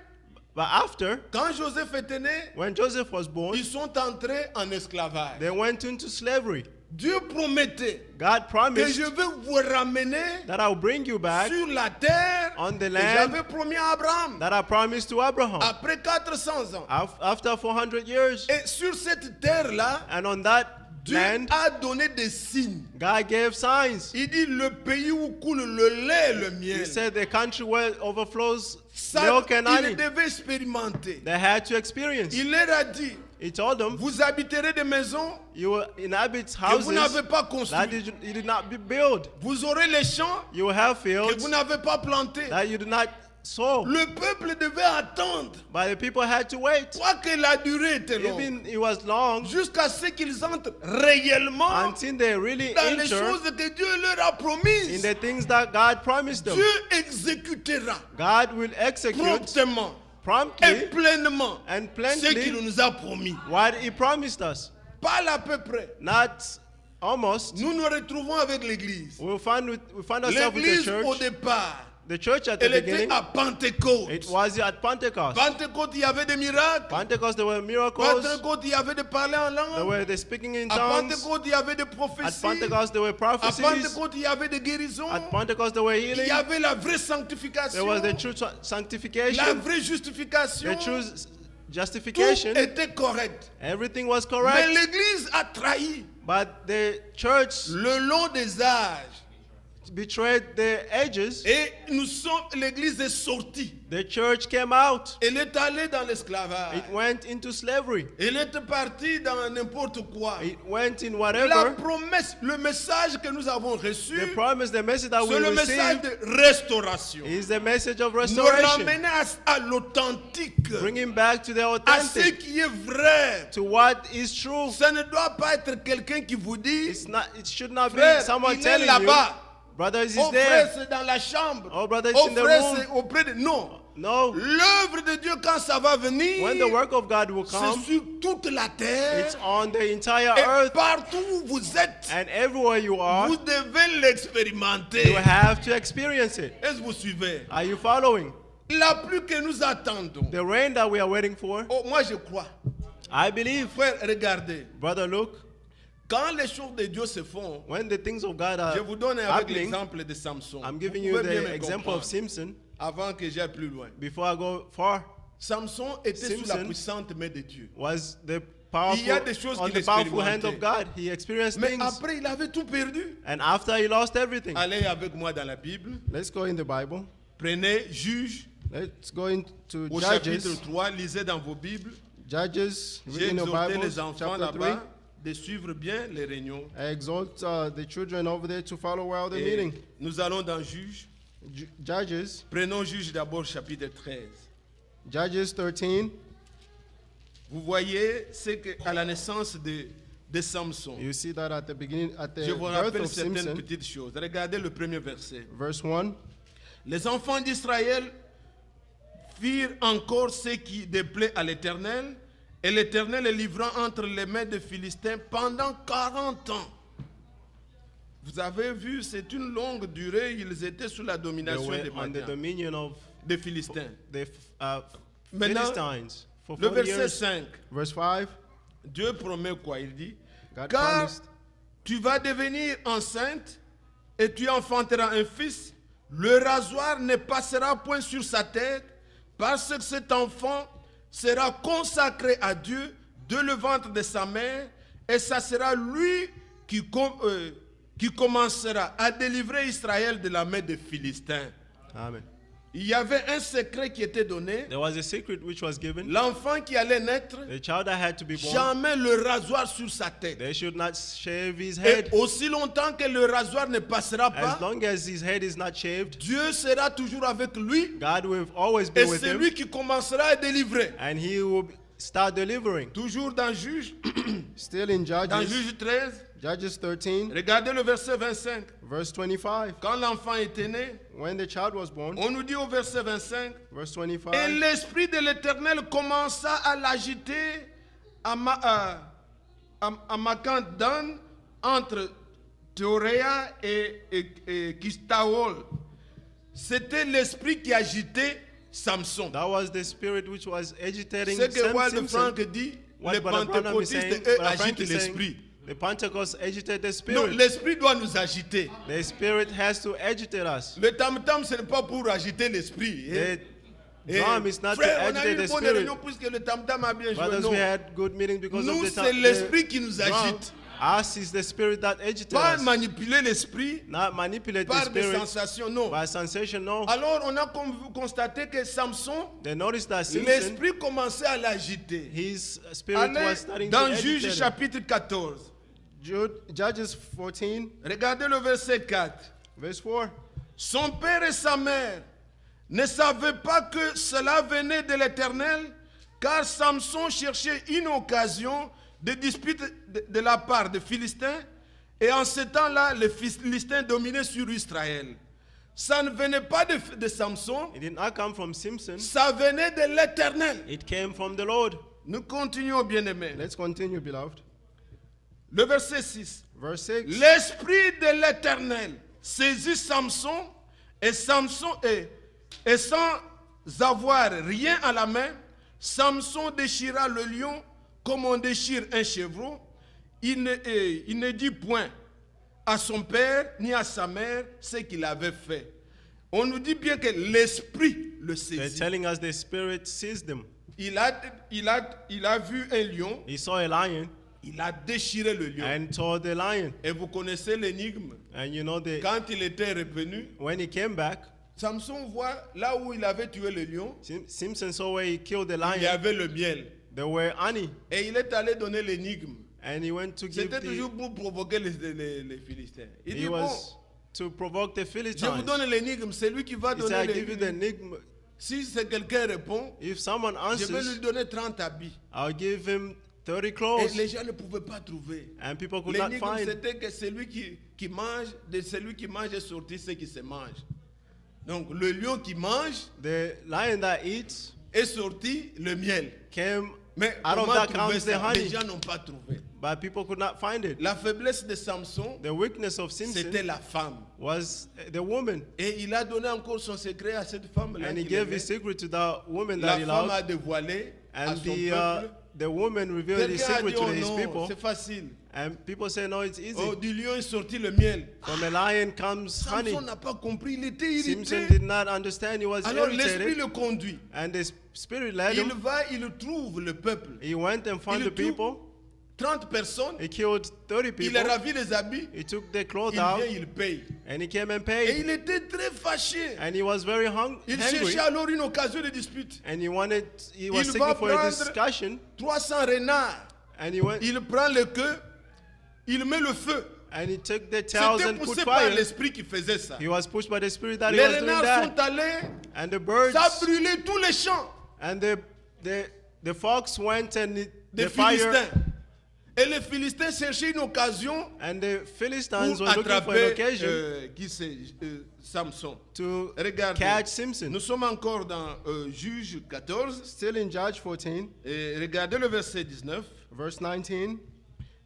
But after, quand Joseph est né, when Joseph was born, ils sont entrés en esclavage. they went into slavery. Dieu promettait God que promised je vais vous ramener that I'll bring you back sur la terre on the que land j'avais promis à Abraham that I promised to Abraham. après 400 ans. After 400 years. Et sur cette terre-là, And on that Dieu land, a donné des signes. God gave signs. Il dit le pays où coule le lait et le He miel. said the country where overflows Ça, milk and il honey. devait expérimenter. They had to experience. Il leur a dit, He told them, vous habiterez des maisons you will inhabit que houses vous n'avez pas that construites. you did not build. Vous aurez les champs You will have que fields vous n'avez pas plantés. that you did not sow. Le peuple devait attendre. But the people had to wait. Quoique la durée était longue. Even it was long Jusqu'à ce qu'ils entrent réellement until they really dans les enter choses que Dieu leur a in promises. the things that God promised them. Dieu exécutera God will execute promptement et promptly pleinement and ce qu'il plenty nous a promis. what He promised us. Pas à peu près. Not almost. Nous nous retrouvons avec l'Église. We find ourselves with the L'Église au church. départ, The church at the elle était beginning, à Pentecôte. it was at Pentecost. Pentecôte, il y avait des miracles. Pentecost, there were miracles. Pentecôte, il y avait des parler en There langue. were the speaking in À tongues. Pentecôte, il y avait des At prophéties. Pentecost, there were À prophecies. Pentecôte, il y avait des guérisons. At Pentecost, there were Il healing. y avait la vraie There sanctification. was the true La sanctification, vraie justification. the true Tout justification. était correct. Everything was Mais correct. l'Église a trahi But the church le long des âges. betrayed the ages. Et l'Église est sortie. The church came out. Elle est allée dans l'esclavage. It went into slavery. Elle est partie dans n'importe quoi. It went in La whatever. promesse, le message que nous avons reçu, The promise, the message that we c'est le message received de restauration. is the message of Nous restoration. ramener à l'authentique, Bringing back to the à ce authentic, qui est vrai. to what is true. Ça ne doit pas être quelqu'un qui vous dit, It should not be frère, someone il est telling you, là-bas. brother is Oh frère, there. c'est dans la chambre. Oh, brother, it's Oh in the frère, room. c'est auprès de... Non. No. L'œuvre de Dieu, quand ça va venir, When the work of God will c'est come, sur toute la terre. it's on the entire Et earth, partout où vous êtes, and everywhere you are, vous devez l'expérimenter. you have to experience it. Est-ce que vous suivez? Are you following? La pluie que nous attendons. The rain that we are waiting for, Oh, moi je crois. I believe. Frère, regardez. Brother, look, Quand les choses de Dieu se font, when the things of God are je vous donne avec happening, l'exemple de Samson. I'm giving Vous you pouvez bien the me example of comprendre Simpson avant que j'aille plus loin. before I go far. Samson était sous la Simpson puissante main de Dieu. Was the Il y a des choses powerful, on qu'il the powerful hand expérimentait. of God. He experienced Mais things. après, il avait tout perdu. And after he lost everything. Allez avec moi dans la Bible. Let's go in the Bible. Prenez Juges Let's go into au chapitre Judges. 3. Lisez dans vos Bibles. Judges, J'ai reading your exhorté Bible, les enfants chapter 3. là-bas de suivre bien les réunions. I exhort the children over there to follow well the Et meeting. nous allons dans Juges. Judges, Prenons Juges d'abord, chapitre 13. Judges 13. Vous voyez, c'est qu'à la naissance de Samson, You see that at the beginning, at the je vous birth rappelle of certaines Simpson, petites choses. Regardez le premier verset. verse 1. Les enfants d'Israël firent encore ce qui déplaît à l'Éternel, et l'Éternel les livra entre les mains des Philistins pendant 40 ans. Vous avez vu, c'est une longue durée, ils étaient sous la They domination were des on the Madian, dominion of des Philistins. the Maintenant, Philistines for Le 40 verset years. 5, Verse 5. Dieu promet quoi? Il dit, God car promised, tu vas devenir enceinte et tu enfanteras un fils. Le rasoir ne passera point sur sa tête parce que cet enfant sera consacré à Dieu de le ventre de sa mère et ça sera lui qui qui commencera à délivrer Israël de la main des Philistins. Amen. Il y avait un secret qui était donné. There was a secret which was given. L'enfant qui allait naître, The child that had to be born, jamais le rasoir sur sa tête. they should not shave his Et head. aussi longtemps que le rasoir ne passera As pas, long as his head is not shaved, Dieu sera toujours avec lui. God will always be Et with c'est him, lui qui commencera à délivrer. and he will start delivering. Toujours dans Juge, Still in dans Judges, Juge 13, Judges 13, regardez le verset 25. verse 25. Quand l'enfant était né, When the child was born, on nous dit au verset 25, verse et 25, l'Esprit de l'Éternel commença à l'agiter à Macandan entre Théoréa et Kistaol. C'était l'Esprit qui agitait Samson. That was the spirit which was agitating Ce que Wald Samson. Frank dit, What les Brother Branham is saying, pentecôtistes, eux, Brother Frank agitent is saying, l'Esprit. the Pentecost agitate the Non, spirit. l'Esprit doit nous agiter. The spirit has to agitate us. Le tam-tam, ce n'est pas pour agiter l'Esprit. The drum is not to Frère, on a eu agitate une the bonne spirit. réunion puisque le tam-tam a bien joué. Brothers, Non. we had good meeting because Nous, of the c'est time. l'Esprit qui nous agite. Us is the spirit that agitates Pas us. manipuler l'Esprit Not manipulate the par des spirit sensations, non. by sensation, no. Alors, on a constaté que Samson, They noticed that Samson, l'Esprit commençait à l'agiter. his spirit Allez was starting dans to Juge agitate him. chapitre 14. Judges 14, Regardez le verset 4. verse 4. Son père et sa mère ne savaient pas que cela venait de l'Éternel, car Samson cherchait une occasion de dispute de la part des Philistins, et en ce temps-là, les Philistins dominaient sur Israël. Ça ne venait pas de Samson, It did not come from Samson. ça venait de l'Éternel. It came from the Lord. Nous continuons, bien-aimés. Let's continue, beloved. Le verset 6. Verse 6. L'esprit de l'Éternel saisit Samson, et Samson et sans avoir rien à la main, Samson déchira le lion comme on déchire un chevreau. Il ne dit point à son père ni à sa mère ce qu'il avait fait. On nous dit bien que l'esprit le They're saisit. telling us the spirit seized them. Il a vu un lion, He saw a lion il a déchiré le lion. and tore the lion. Et vous connaissez l'énigme. And you know, Quand il était revenu, when he came back, Samson voit là où il avait tué le lion, Samson saw where he killed the il y lion. avait le miel. There were honey. Et il est allé donner l'énigme. And he went to give C'était toujours the... pour provoquer les Philistins. Il dit, He bon, was to provoke the je vous Philistines. donne l'énigme, c'est lui qui va He donner said, I give you the l'énigme. enigma. Si c'est quelqu'un répond, If someone je vais lui answers, donner 30 habits. I'll give him 30 Et clothes. les gens ne pouvaient pas trouver. And people could not L'énigme, find. c'était que celui qui mange, de celui qui mange est sorti ce qui se mange. Donc le lion qui mange The lion that eats est sorti le miel. came Mais out of comment that trouver comes the ça? Les honey. gens n'ont pas trouvé. But people could not find it. La faiblesse de Samson, The weakness of c'était Samson la femme. was the woman. Et il a donné encore son secret à cette femme-là. And he qu'il gave aimait. his secret to that woman La that he femme loved. a dévoilé à And son the peuple. woman revealed his Quelqu'un a secret dit, to oh his non, people. c'est facile. And people say, no, it's easy. Oh, du lion est sorti le miel. From a lion comes honey. Samson n'a pas compris, il était irrité. Samson did not understand. He was Alors l'esprit irritated. le conduit. And the spirit led Il him. va, il trouve le peuple. He went and found Il the trouve people. 30 personnes. He killed 30 Il people. a ravi les habits. He took the clothes Il out. vient, il paye. And he came and Et paid. il était très fâché. And he was very Il hungry. cherchait alors une occasion de dispute. And he was Il seeking va for a prendre discussion. 300 renards. And he went Il prend le queue, il met le feu. and he took the towels C'était and put poussé par fire. l'esprit qui faisait ça. He was pushed by the spirit that he Les was doing renards sont that. allés, And the birds ça a brûlé tous les champs and the fox went and des the fire. Philistins. Et les Philistins cherchaient une occasion And the Philistines pour were looking for an attraper occasion Samson. to Regardez, catch Samson. nous sommes encore dans Juge 14. Still in Judge 14, Et regardez le verset 19. verse 19.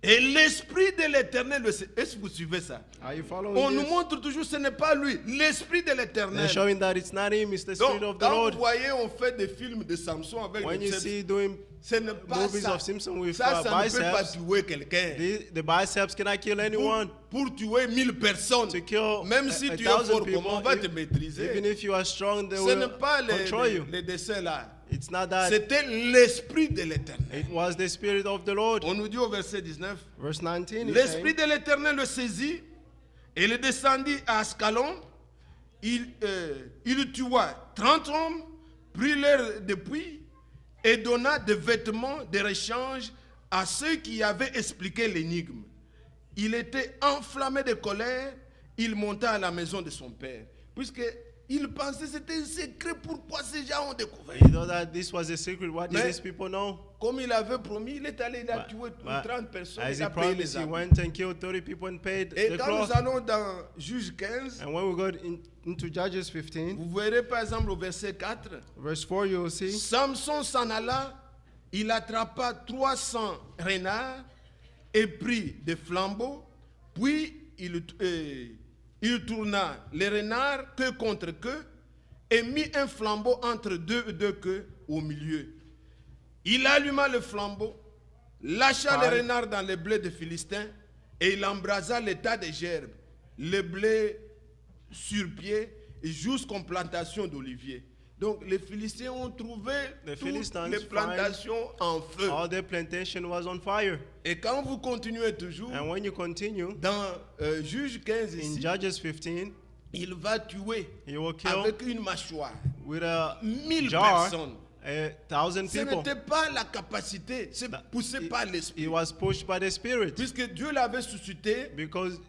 Et l'esprit de l'Éternel, est-ce que vous suivez ça? Are you following On nous this? montre toujours que ce n'est pas lui, l'esprit de They're l'Éternel. showing that it's not him, it's the Donc, spirit of the quand Lord. vous voyez, on fait des films de Samson avec When le you biceps, see doing ce n'est pas movies ça. of Samson with Ça ne peut pas biceps, tuer quelqu'un. the biceps cannot kill anyone. Pour tuer 1000 personnes, To kill même si a tu es thousand fort, people, comment on va te even maîtriser? if you are strong, they Ce will n'est pas control you. les dessins là. It's not that. C'était l'esprit de l'Éternel. It was the spirit of the Lord. On nous dit au verset 19, Verse 19. he's l'esprit saying, de l'Éternel le saisit Et il descendit à Ascalon, il tua 30 hommes, prit leur dépouille et donna des vêtements de rechange à ceux qui avaient expliqué l'énigme. Il était enflammé de colère, il monta à la maison de son père, puisqu'il pensait que c'était un secret. Pourquoi ces gens ont découvert? You know that this was a secret. What did Mais- these people know? Comme il avait promis, il est allé, il a tué But 30 personnes, as il he a payé les promised, he âmes. went and killed 30 people and paid Et the quand cloth. nous allons dans Juge 15, And when we go into Judges 15, vous verrez par exemple au verset 4, verse 4, you will see Samson s'en alla, il attrapa 300 renards et prit des flambeaux, puis il tourna les renards queue contre queue et mit un flambeau entre deux queues au milieu. Il alluma le flambeau, lâcha les renards dans le blé des Philistins et il embrasa les tas de gerbes, le blé sur pied et jusqu'aux plantations d'oliviers. Donc les Philistins ont trouvé The toutes Philistines les plantations en feu. All their plantation was on fire. Et quand vous continuez toujours, And when you continue, dans Juge 15 in ici, Judges 15, il va tuer he will kill avec une mâchoire with a 1000 jar personnes. 1,000 Ce people. n'était pas la capacité, c'est poussé par He l'esprit. was pushed by the Spirit Puisque Dieu l'avait suscité because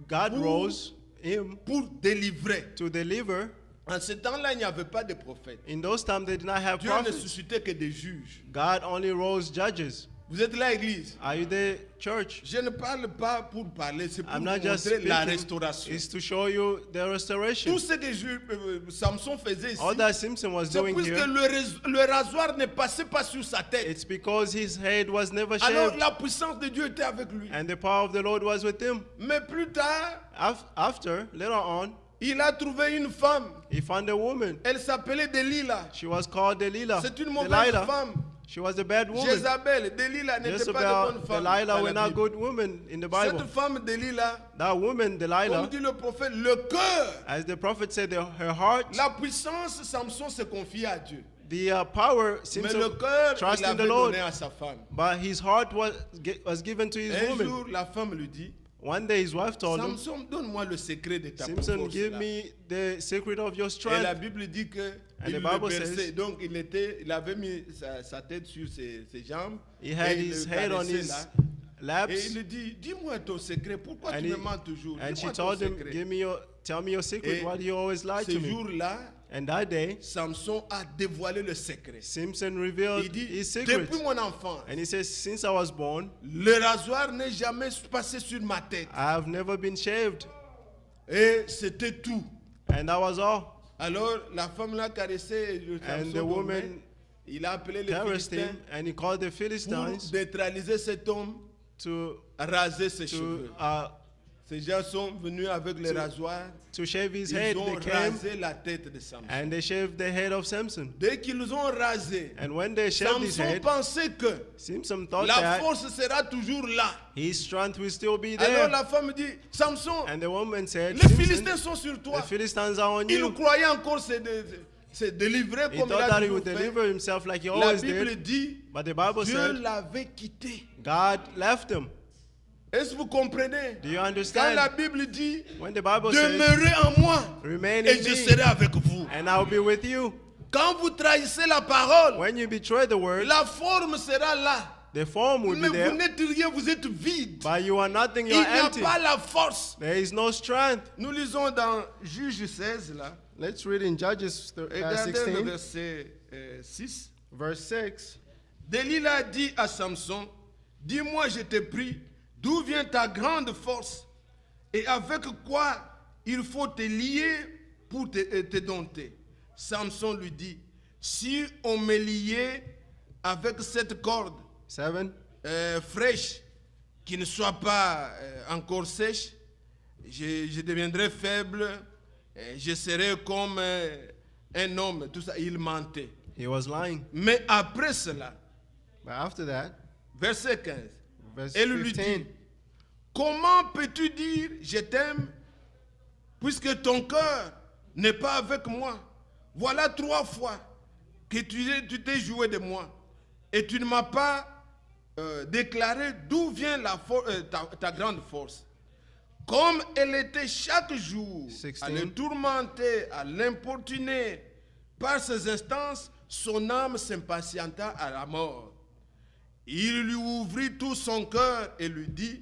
God Pour- rose him pour délivrer. to deliver. En ce temps-là, il n'y avait pas de prophète. In those times, they did not have Dieu ne prophets. suscitait que des juges. God only rose judges. Vous êtes là, Église. Are you there, church? Je ne parle pas pour parler, c'est pour I'm vous not just montrer la speaking. restauration. It's to show you the restoration. Tout ce que Samson faisait ici, All that Simpson was c'est doing puisque here, le rasoir ne passait pas sur sa tête. it's because his head was never Alors shaved la puissance de Dieu était avec lui. and the power of the Lord was with him. Mais plus tard, After, later on, il a trouvé une femme. he found a woman. Elle s'appelait Delilah. She was called Delilah. C'est une mauvaise Delilah. femme. She was a bad woman. Jézabel, Delilah n'était pas de Jezebel, bonne femme. Delilah dans were la not Bible. good women in the Bible. Cette femme Delilah, That woman, comme Delilah, dit le prophète, le cœur, as the prophet said, her heart, la puissance, Samson se confiait à Dieu. the power seems Mais le to cœur, trust il in the avait Lord. donné à sa femme. But his heart was given to his Un woman. jour, la femme lui dit, One day his wife told him, Samson, donne-moi le secret de ta Simpson, force. give là. me the secret of your Et la strength. Bible dit que And il the le Bible berçait. says- Donc il avait mis sa tête sur ses jambes. He had et il his le head on caressait his là. Et laps. il lui dit, dis-moi ton secret, pourquoi And, tu me mens toujours? and she Dis-moi ton told him, secret. tell me your secret. Et Why do you always lie Ce to me? jour-là, And that day, Samson a dévoilé le secret. Simpson revealed Il dit, his secret. depuis mon enfance, And he says, since I was born, le rasoir n'est jamais passé sur ma tête. I have never been shaved. Et c'était tout. And that was all. Alors la femme l'a caressé. And Samson the dormait. woman Il a appelé les caressed Philistins him, and he called the pour Philistines neutraliser cet homme, to raser ses cheveux. to Ces gens sont venus avec les rasoirs. to shave his Ils head. ont They came rasé la tête de Samson. and they shaved the head of Samson. Dès qu'ils ont rasé, And when they shaved his Samson head, pensait que Simpson thought la that force sera toujours là. his strength will still be Alors there. la femme dit, Samson, And the woman said, les Simpson, Philistins sont sur the toi. Philistines are on Il you. croyait encore se délivrer He comme il thought a that he toujours would fait. deliver himself like he La always Bible did. dit, But the Bible Dieu said l'avait quitté. God left him. Est-ce que vous comprenez? Do you Quand understand? la Bible dit, When the Bible says, demeurez en moi remain et in je me, serai avec vous. and I'll be with you. Quand vous trahissez la parole, When you betray the word, la forme sera là. the form will Mais be vous there, n'êtes rien, vous êtes vide. but you are nothing, Il you n'y are a empty. pas la force. There is no strength. Nous lisons dans Juge 16, là. Let's read in Judges Regardez le 16, verset 6. verse 6. Delilah dit à Samson, dis-moi, je te prie, d'où vient ta grande force et avec quoi il faut te lier pour te dompter. Samson lui dit, si on me liait avec cette corde 7. fraîche, qui ne soit pas encore sèche, je deviendrai faible, je serai comme un homme. Tout ça, il mentait. He was lying. Mais après cela, But after that, verset 15, verse elle lui 15. dit, comment peux-tu dire je t'aime puisque ton cœur n'est pas avec moi? Voilà 3 fois que tu t'es joué de moi et tu ne m'as pas déclaré d'où vient ta grande force. Comme elle était chaque jour 16. à le tourmenter, à l'importuner par ses instances, son âme s'impatienta à la mort. Il lui ouvrit tout son cœur et lui dit,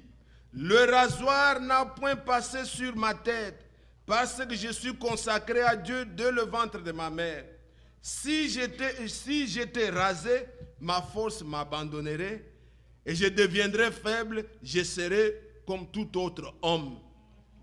le rasoir n'a point passé sur ma tête, parce que je suis consacré à Dieu dès le ventre de ma mère. Si j'étais rasé, ma force m'abandonnerait et je deviendrais faible, je serais comme tout autre homme.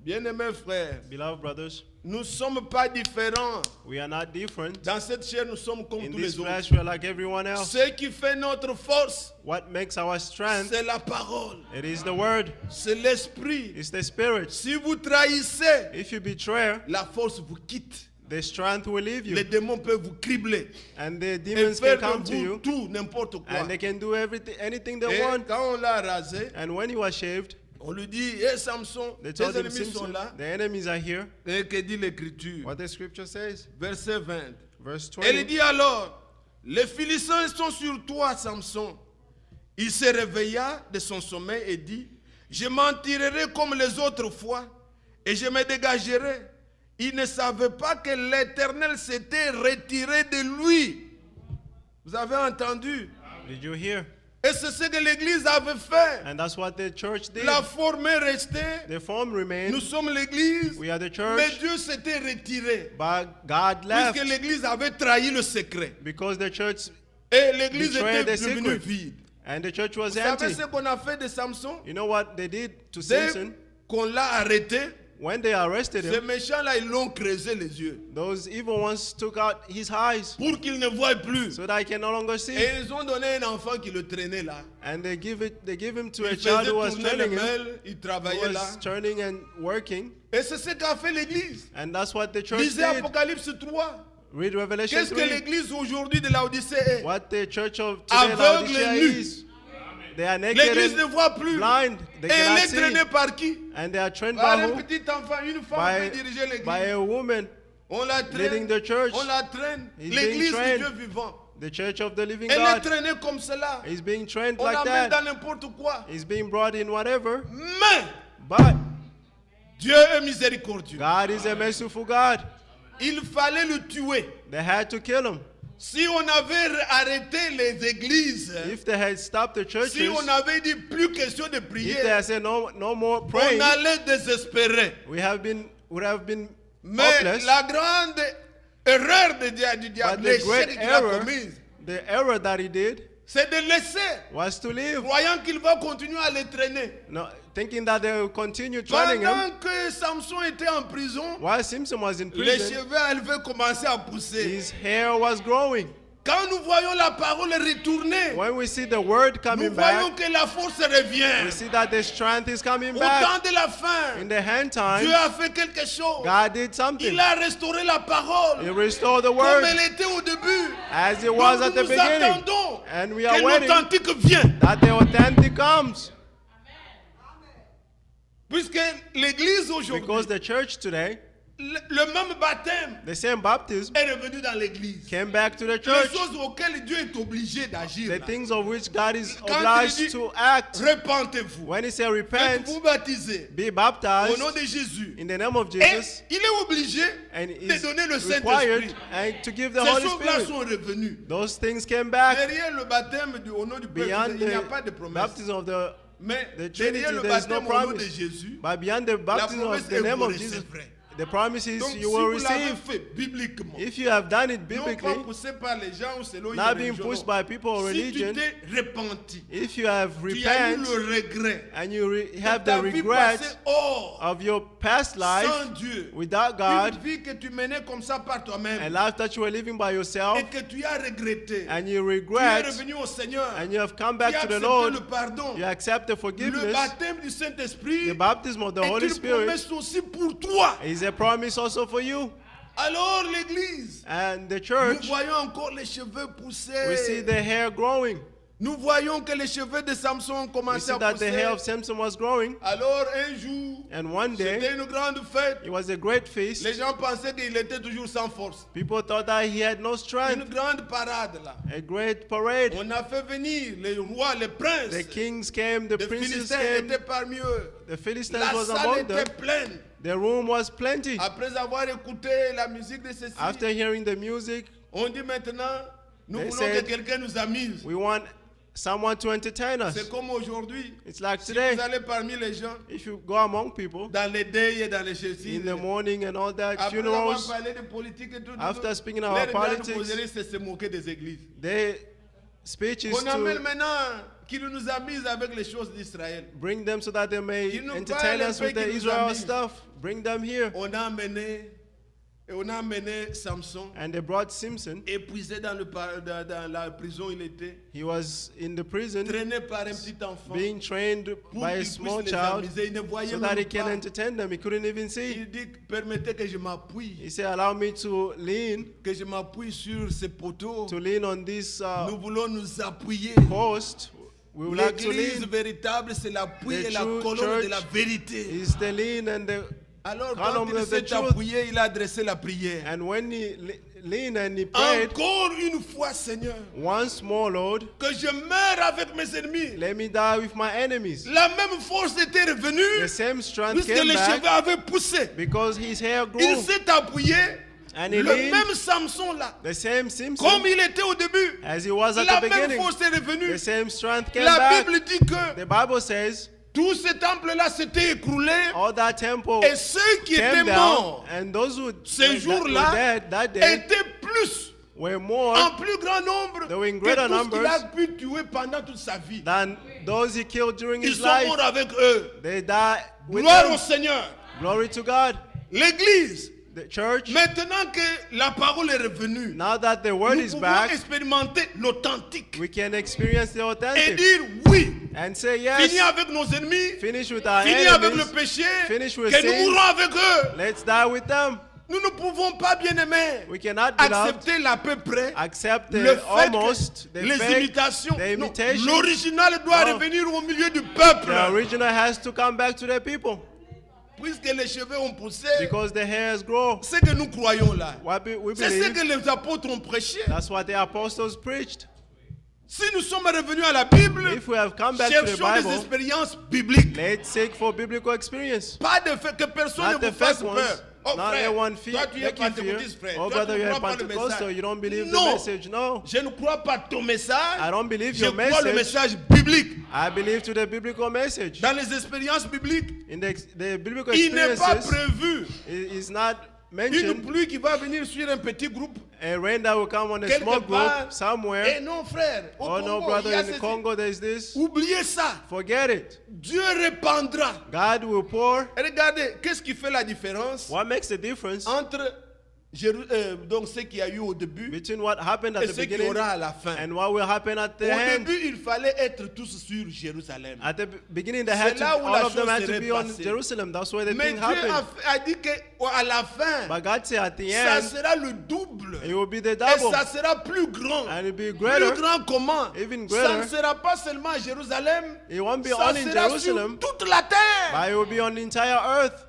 Bien-aimés frères, Beloved brothers, nous ne sommes pas différents. we are not different. Dans cette chair, nous sommes comme In tous this les autres. flesh, we are like everyone else. Ce qui fait notre force, What makes our strength? c'est la parole, It is the word. c'est l'esprit. It's the spirit. Si vous trahissez, If you betray, la force vous quitte. the strength will leave Les you. démons peuvent vous cribler And the et demons faire can come de to vous you. tout, n'importe quoi. And they can do everything, anything they Et want. quand on l'a rasé, And when he was shaved, on lui dit, hé Samson, they tes told him, ennemis sont Simpson, là. the enemies are here. Et que dit l'Écriture? What the scripture says, Verset 20. verse Elle 20. dit alors, les Philistins sont sur toi, Samson. Il se réveilla de son sommeil et dit, je m'en tirerai comme les autres fois et je me dégagerai. Il ne savait pas que l'Éternel s'était retiré de lui. Vous avez entendu? Did you hear? Et c'est ce que l'Église avait fait. And that's what the church did. La forme est restée. The form Nous remained. sommes l'Église. We are the Mais church. Dieu s'était retiré. But God left Puisque l'Église avait trahi le secret. because the church Et l'Église betrayed était the devenue secret. vide. And the church was Vous savez empty. ce qu'on a fait de Samson? You know what they did to Dès Samson? qu'on l'a arrêté, When they arrested ces him, méchants-là, ils l'ont creusé les yeux those evil ones took out his eyes pour qu'il ne voie plus. so that he can no longer see. Et ils ont donné un enfant qui le traînait là. And they give him to a Il child faisait who was tourner le turning him, mêle, il who travaillait là. was turning and working. Et c'est ce qu'a fait l'Église. And that's what the church Lisez did. Apocalypse 3. Read Revelation Qu'est-ce que 3. l'Église aujourd'hui de la Odyssée est? What the church of today, Aveugle Laodicea, et nu. is. They are naked L'Église ne and voit plus. blind. They Et elle cannot est traînée see. par qui? And they are trained Par by un who? petit enfant, une femme By, peut diriger by l'Église. a woman. On la leading the traîne. church. On la traîne. He's being L'Église du trained. Dieu vivant. The church of the living Elle est God. traînée comme cela. He's being trained On like l'amène dans that. n'importe quoi. He's being brought in whatever. Mais But Dieu est miséricordieux. God is a merciful God. Il fallait le tuer. They had to kill him. Si on avait arrêté les églises, If they had stopped the churches, si on avait dit plus question de if they prier, had said no more on praying, allait désespérer. would have been Mais hopeless. la grande erreur du But diable, the great l'échec qu'il a error, commis, the error that he did c'est de laisser, was to leave, croyant qu'il va continuer à les traîner. no, thinking that they will continue training him. Pendant que Samson était en prison, While Simpson was in les prison, cheveux avaient commencé à pousser. his hair was growing. Quand nous voyons la parole retourner, When we see the word nous coming voyons back, que la force we revient. see that the strength is coming Au back. temps de la fin, In the hand Dieu time, a fait quelque chose. God did something. Il a restauré la parole He restored the comme word elle était au début. as it was Donc at the nous beginning. attendons And we are que waiting l'authentique vienne. that the authentic comes. Puisque l'Église aujourd'hui, Because the church today, le même baptême the same baptism, est revenu dans l'Église. came back to the Les church. choses auxquelles Dieu est obligé d'agir. The là. things of which God is Quand il obliged dit, to act. repentez-vous, When he said repent, faites-vous baptiser be au baptized nom de Jésus. in the name of Et Jesus, il est obligé and de is donner le required Saint-Esprit. and to give the Ces Holy choses-là Spirit. sont revenues. Those things came back Derrière le baptême au nom du Père, beyond il n'y a the pas de promesse. baptism of the Mais the derrière Trinity. le There is no baptême au nom de promise. Jésus, But beyond the baptism promesse of the est name vous of Jesus, recevrez. the promise is donc si you will vous l'avez receive. fait bibliquement, If you have done it non pas biblically, poussé par les gens ou selon une not being religion, pushed non. by people or Si tu religion, t'es repenti, if you have tu as eu repent le regret, and you have ta the vie regret passée hors, of your past life sans Dieu, without God, une vie que tu menais comme ça par a toi-même, life that you were living by yourself, et que tu as regretté, and you tu es regret, revenu au Seigneur, and you have come tu as back to the accepté Lord, le pardon, you accept the le forgiveness, baptême du Saint-Esprit the baptism of the est Holy une Spirit promesse aussi pour toi. is a promise also for you. Alors l'Église, And the nous church, voyons encore les cheveux we see pousser. the hair growing. nous voyons que les cheveux de Samson ont We commencé see à that the hair of pousser. Samson was growing, Alors un jour, and one c'était day, une grande fête. it was a great feast. Les gens pensaient qu'il était toujours sans force. People thought that he had no Une strength. grande parade là. A great parade. On a fait venir les rois, les princes. The kings came, the Les princes Philistins came, étaient parmi eux. the Philistines La was salle among était them. pleine. The room was plenty. Après avoir écouté la musique de ceci, After hearing the music, on dit maintenant, nous They voulons said, que quelqu'un nous amuse. we want someone to entertain us. C'est comme aujourd'hui. It's like Si today, vous allez parmi les gens, if you go among people, dans les deuils et dans les ceci, in the morning and all that, après avoir funerals, parlé de politique et tout, after speaking les about grandes politics, causeries, c'est se moquer des églises. their speech is On amène to maintenant qu'il nous amuse avec les choses d'Israël. bring them so that they may Ils n'ont entertain pas us le with the fait qu'ils nous Israel amusent. stuff. Bring them here. On a amené Samson, And they brought Simpson. épuisé dans la prison il était, He was in the prison, traîné par un petit enfant, being trained pour by a qu'il small puisse les child amuser. Il ne voyait so that he même can pas. entertain them. He couldn't even see. Il dit, permettez que je m'appuie, He said, allow me to lean sur ces poteaux. to lean on this Nous voulons nous appuyer. post. We would like to L'église lean. véritable, c'est l'appui The et la true colonne de church la vérité. is the lean and the Alors column quand il of the s'est truth. appuyé, il a adressé la prière. And when he leaned and he prayed, Encore une fois, Seigneur, once more, Lord, que je meure avec mes ennemis. let me die with my enemies. La même force était The revenue same strength puisque came les cheveux back avaient poussé. because his hair Il grew. s'est appuyé. And he Le leaned, même Samson là, the same Simpson, comme il était au début, as he was at la the même beginning. force est revenue. The same strength came La back. Bible dit que The Bible says tout ce temple-là s'était écroulé all that temple et ceux qui étaient came down, morts and those who ces were jours-là dead that day étaient plus, were more en plus grand nombre They were in que greater tout ce qu'il a numbers pu tuer pendant toute sa vie. than those he killed during Ils his sont life. morts avec eux. They died with Gloire au them. Seigneur. Glory to God. L'Église, The church, maintenant que la parole est revenue, now that the word nous is pouvons back, expérimenter l'authentique we can experience the et authentic dire oui. and say Fini yes. avec nos ennemis, Finish with our fini avec le enemies. péché, Finish with que nous sin. mourrons avec eux. Let's die with them. Nous ne pouvons pas, bien aimés, We cannot be loved. accepter l'à peu près, Accept le the fait almost, que the les fake, imitations. the Non, imitation. l'original doit No. revenir au milieu du peuple. The original has to come back to the people Puisque les cheveux ont poussé, because the hairs grow. ce que nous croyons là, We c'est ce believe que les apôtres ont prêché. that's what the apostles preached. Si nous sommes revenus à la Bible, If we have come back to the cherchons des Bible, expériences bibliques. let's seek for biblical experience. Pas de fait que personne Not ne the vous fasse fake peur. ones. Oh Not frère, everyone toi tu es make you fear. pentecôtiste frère. Oh Toi brother, tu ne you're crois pas le Pentecostal. message. You don't believe the Non. message. No. Je ne crois pas ton message. I don't believe Je your crois le message. message biblique. I believe to the biblical message. Dans les expériences bibliques, In the biblical il n'est pas experiences, prévu it is not une mentioned pluie qui va venir sur un petit groupe a rain that will come on a quelque small group part. Et somewhere. non frère, au Oh no, Congo, brother, il y a in the ceci. Congo there's this. Oubliez ça. Forget it. Dieu répandra. God will pour. Et regardez, qu'est-ce qui fait la différence What makes the difference entre donc ce qu'il y a eu au début between what happened at et the ce qu'il y beginning aura à la fin. and what will happen at the Au end? début, il fallait être tous sur Jérusalem. At the beginning, they had C'est to, là où la all of them chose had to serait be on passée. Jerusalem. That's where the Mais thing Dieu happened. a dit qu'à la fin, But God said at the ça end, sera le double. it will be the Et double. ça sera plus grand. And it will be Plus greater. grand comment? Even Ça greater. ne sera pas seulement à Jérusalem. It won't be Ça only in sera Jerusalem, sur toute la terre. but it will be on the entire earth.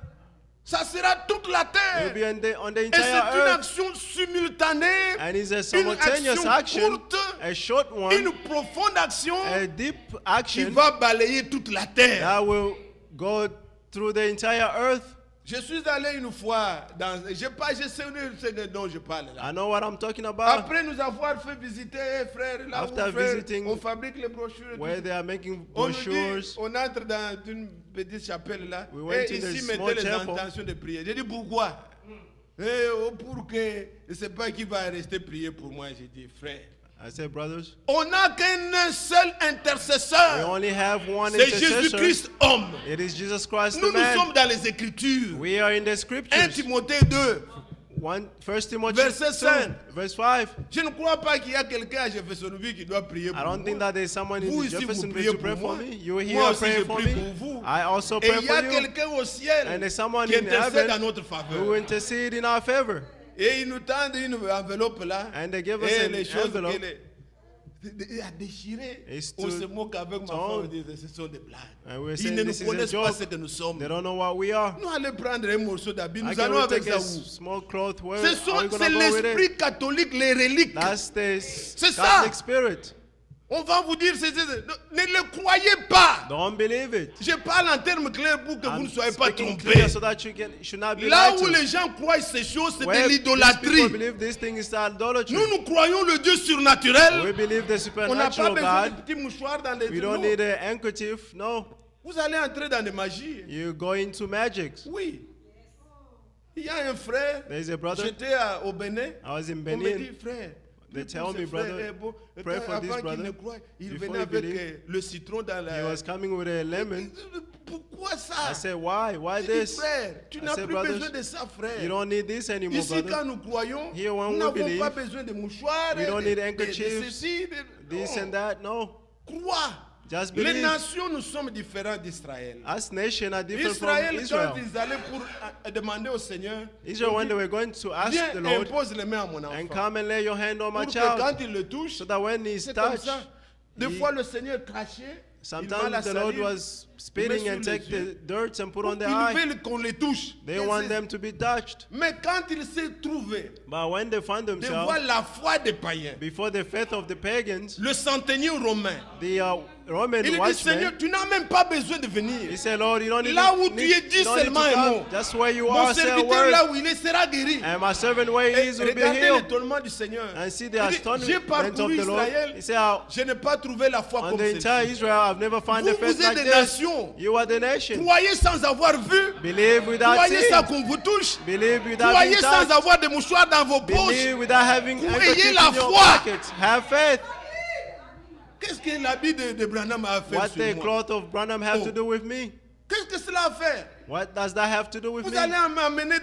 Ça sera toute la It terre. will be on the Et c'est entire une earth. action simultanée, And it's a une simultaneous action action, courte, a short une one, profonde action a deep qui action va balayer toute la terre. that will go through the entire earth. Je suis allé une fois dans. Je sais ce dont je parle là. I know what I'm talking about. Après nous avoir fait visiter, frère, là After où frère, visiting on fabrique les brochures. et Where tout. they are making On nous dit, brochures. on entre dans une petite chapelle là. We went Et to the ici, small mettez les chapel. intentions de prière. J'ai dit pourquoi? Pour que je ne sais pas qui va rester prier pour moi. J'ai dit frère. I said, brothers, On n'a qu'un seul we intercesseur. only have one C'est intercessor. Jésus-Christ homme. It is Jesus Christ Nous the man. sommes dans les Écritures. We are in the 1 scriptures. Timothée 2. 1 Timothy Verset 5. 2, verse 5. Je ne crois pas qu'il y a quelqu'un à Jeffersonville qui doit prier pour I don't think moi. that there's someone in Vous ici, vous Jeffersonville priez to pray pour for moi. me. You here Moi aussi, praying je for prie me. pour vous. I also Et pray il y for a you. quelqu'un au ciel And there's someone qui in intercède en heaven notre who faveur. intercede in our favor. Et il nous tend une enveloppe là. And they give us Et an les choses envelope. qu'il est. à déchirer. It's On to se moque avec ma tone. femme, on dit ce sont des blagues. And we're Ils saying ne this nous is a connaissent pas joke. ce que nous sommes. They don't know what we are. Nous allons prendre un morceau d'habit, I nous can allons avec take a ça où? small cloth. Where C'est are we gonna go with l'esprit it? catholique, les reliques. That's the ça. Catholic spirit. On va vous dire, ne le croyez pas. Don't believe it. Je parle en termes clairs pour que vous ne I'm soyez pas speaking trompés. clear so that you should not be Là lied où to. les gens croient ces choses, c'est Where de these l'idolâtrie. people believe this thing is idolatry. Nous croyons le Dieu surnaturel. We believe the On n'a pas supernatural besoin de God. petits mouchoirs dans les We don't trous. need a handkerchief. No. Vous allez entrer dans des magies. You go into magic. Oui. Il y a un frère. There's a brother. J'étais au Bénin. I was in On me dit, Benin. frère. They prie tell pour me, ce frère, brother, bon, pray for this avant qu'il brother. ne croie, il Before venait he avec believe. le citron dans He la. was coming with a lemon. Pourquoi ça? I said, why? Why J'ai dit, this? frère, tu I n'as said, plus brothers, besoin de ça, frère. You don't need this anymore, Ici, quand brother. nous croyons, Here, when nous we n'avons believe, pas besoin de mouchoirs, we don't de- need de handkerchiefs, ceci, This non. and that. No. Crois. Just Les believe. nations, nous sommes différents d'Israël. Us nation are different Israël, from quand Israel. ils allaient pour demander au Seigneur, Israel, when they were going to ask viens, the Lord impose les mains à mon and enfant. come and lay your hand on my Pour que child, quand il le touche, so that when he's c'est comme touched, ça. Des he- fois, le Seigneur crachait. Il met sometimes la the Lord salive, was il met spitting sur and les take yeux. the dirt and put on their Ils eye. veulent qu'on les touche. They want them to be touched. Mais quand il s'est trouvé But when they find de voir themselves la foi des païens, before the faith of the pagans, le centenier romain, the Roman il dit, Seigneur, watchman, tu n'as même pas besoin de venir. he said, Lord, you don't need, Là où tu need, es, dis you don't need to seulement un mot. come. Just where you Mon are, say a serviteur, word. là où il est, sera guéri. And my servant where he Et is will be regardez healed. l'étonnement du Seigneur. And see the Il dit, j'ai astonishment of parcouru the Lord. Israël, He said, "How je n'ai pas trouvé la foi on comme the entire celle-ci. Israel, I've never found Vous, a faith vous êtes like des this. nations. You are the nation. Croyez sans avoir vu. Believe without Croyez sans seeing. qu'on vous touche. Believe without Croyez being sans touched. avoir de mouchoirs dans vos poches. Believe without having Ayez handkerchief la in your foi. pockets. Have faith. Qu'est-ce que l'habit de Branham a fait What sur the moi? cloth of Branham have Oh. to do with me? Qu'est-ce que cela a fait? What does that have to do with Vous me? allez m'amener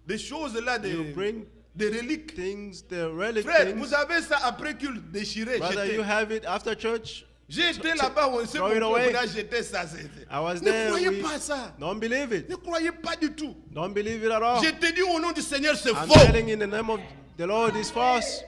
des choses là, You bring des reliques. things, the relic Frère, things. vous avez ça après culte déchiré, Brother, jeté. you have it after church. J'ai été là-bas, on sait throw it pourquoi away. on a jeté ça. I was Ne there. croyez We pas ça. don't believe it. Ne croyez pas du tout. Don't believe it at all. Je te dis au nom du Seigneur, c'est I'm faux. telling in the name of the Lord is false.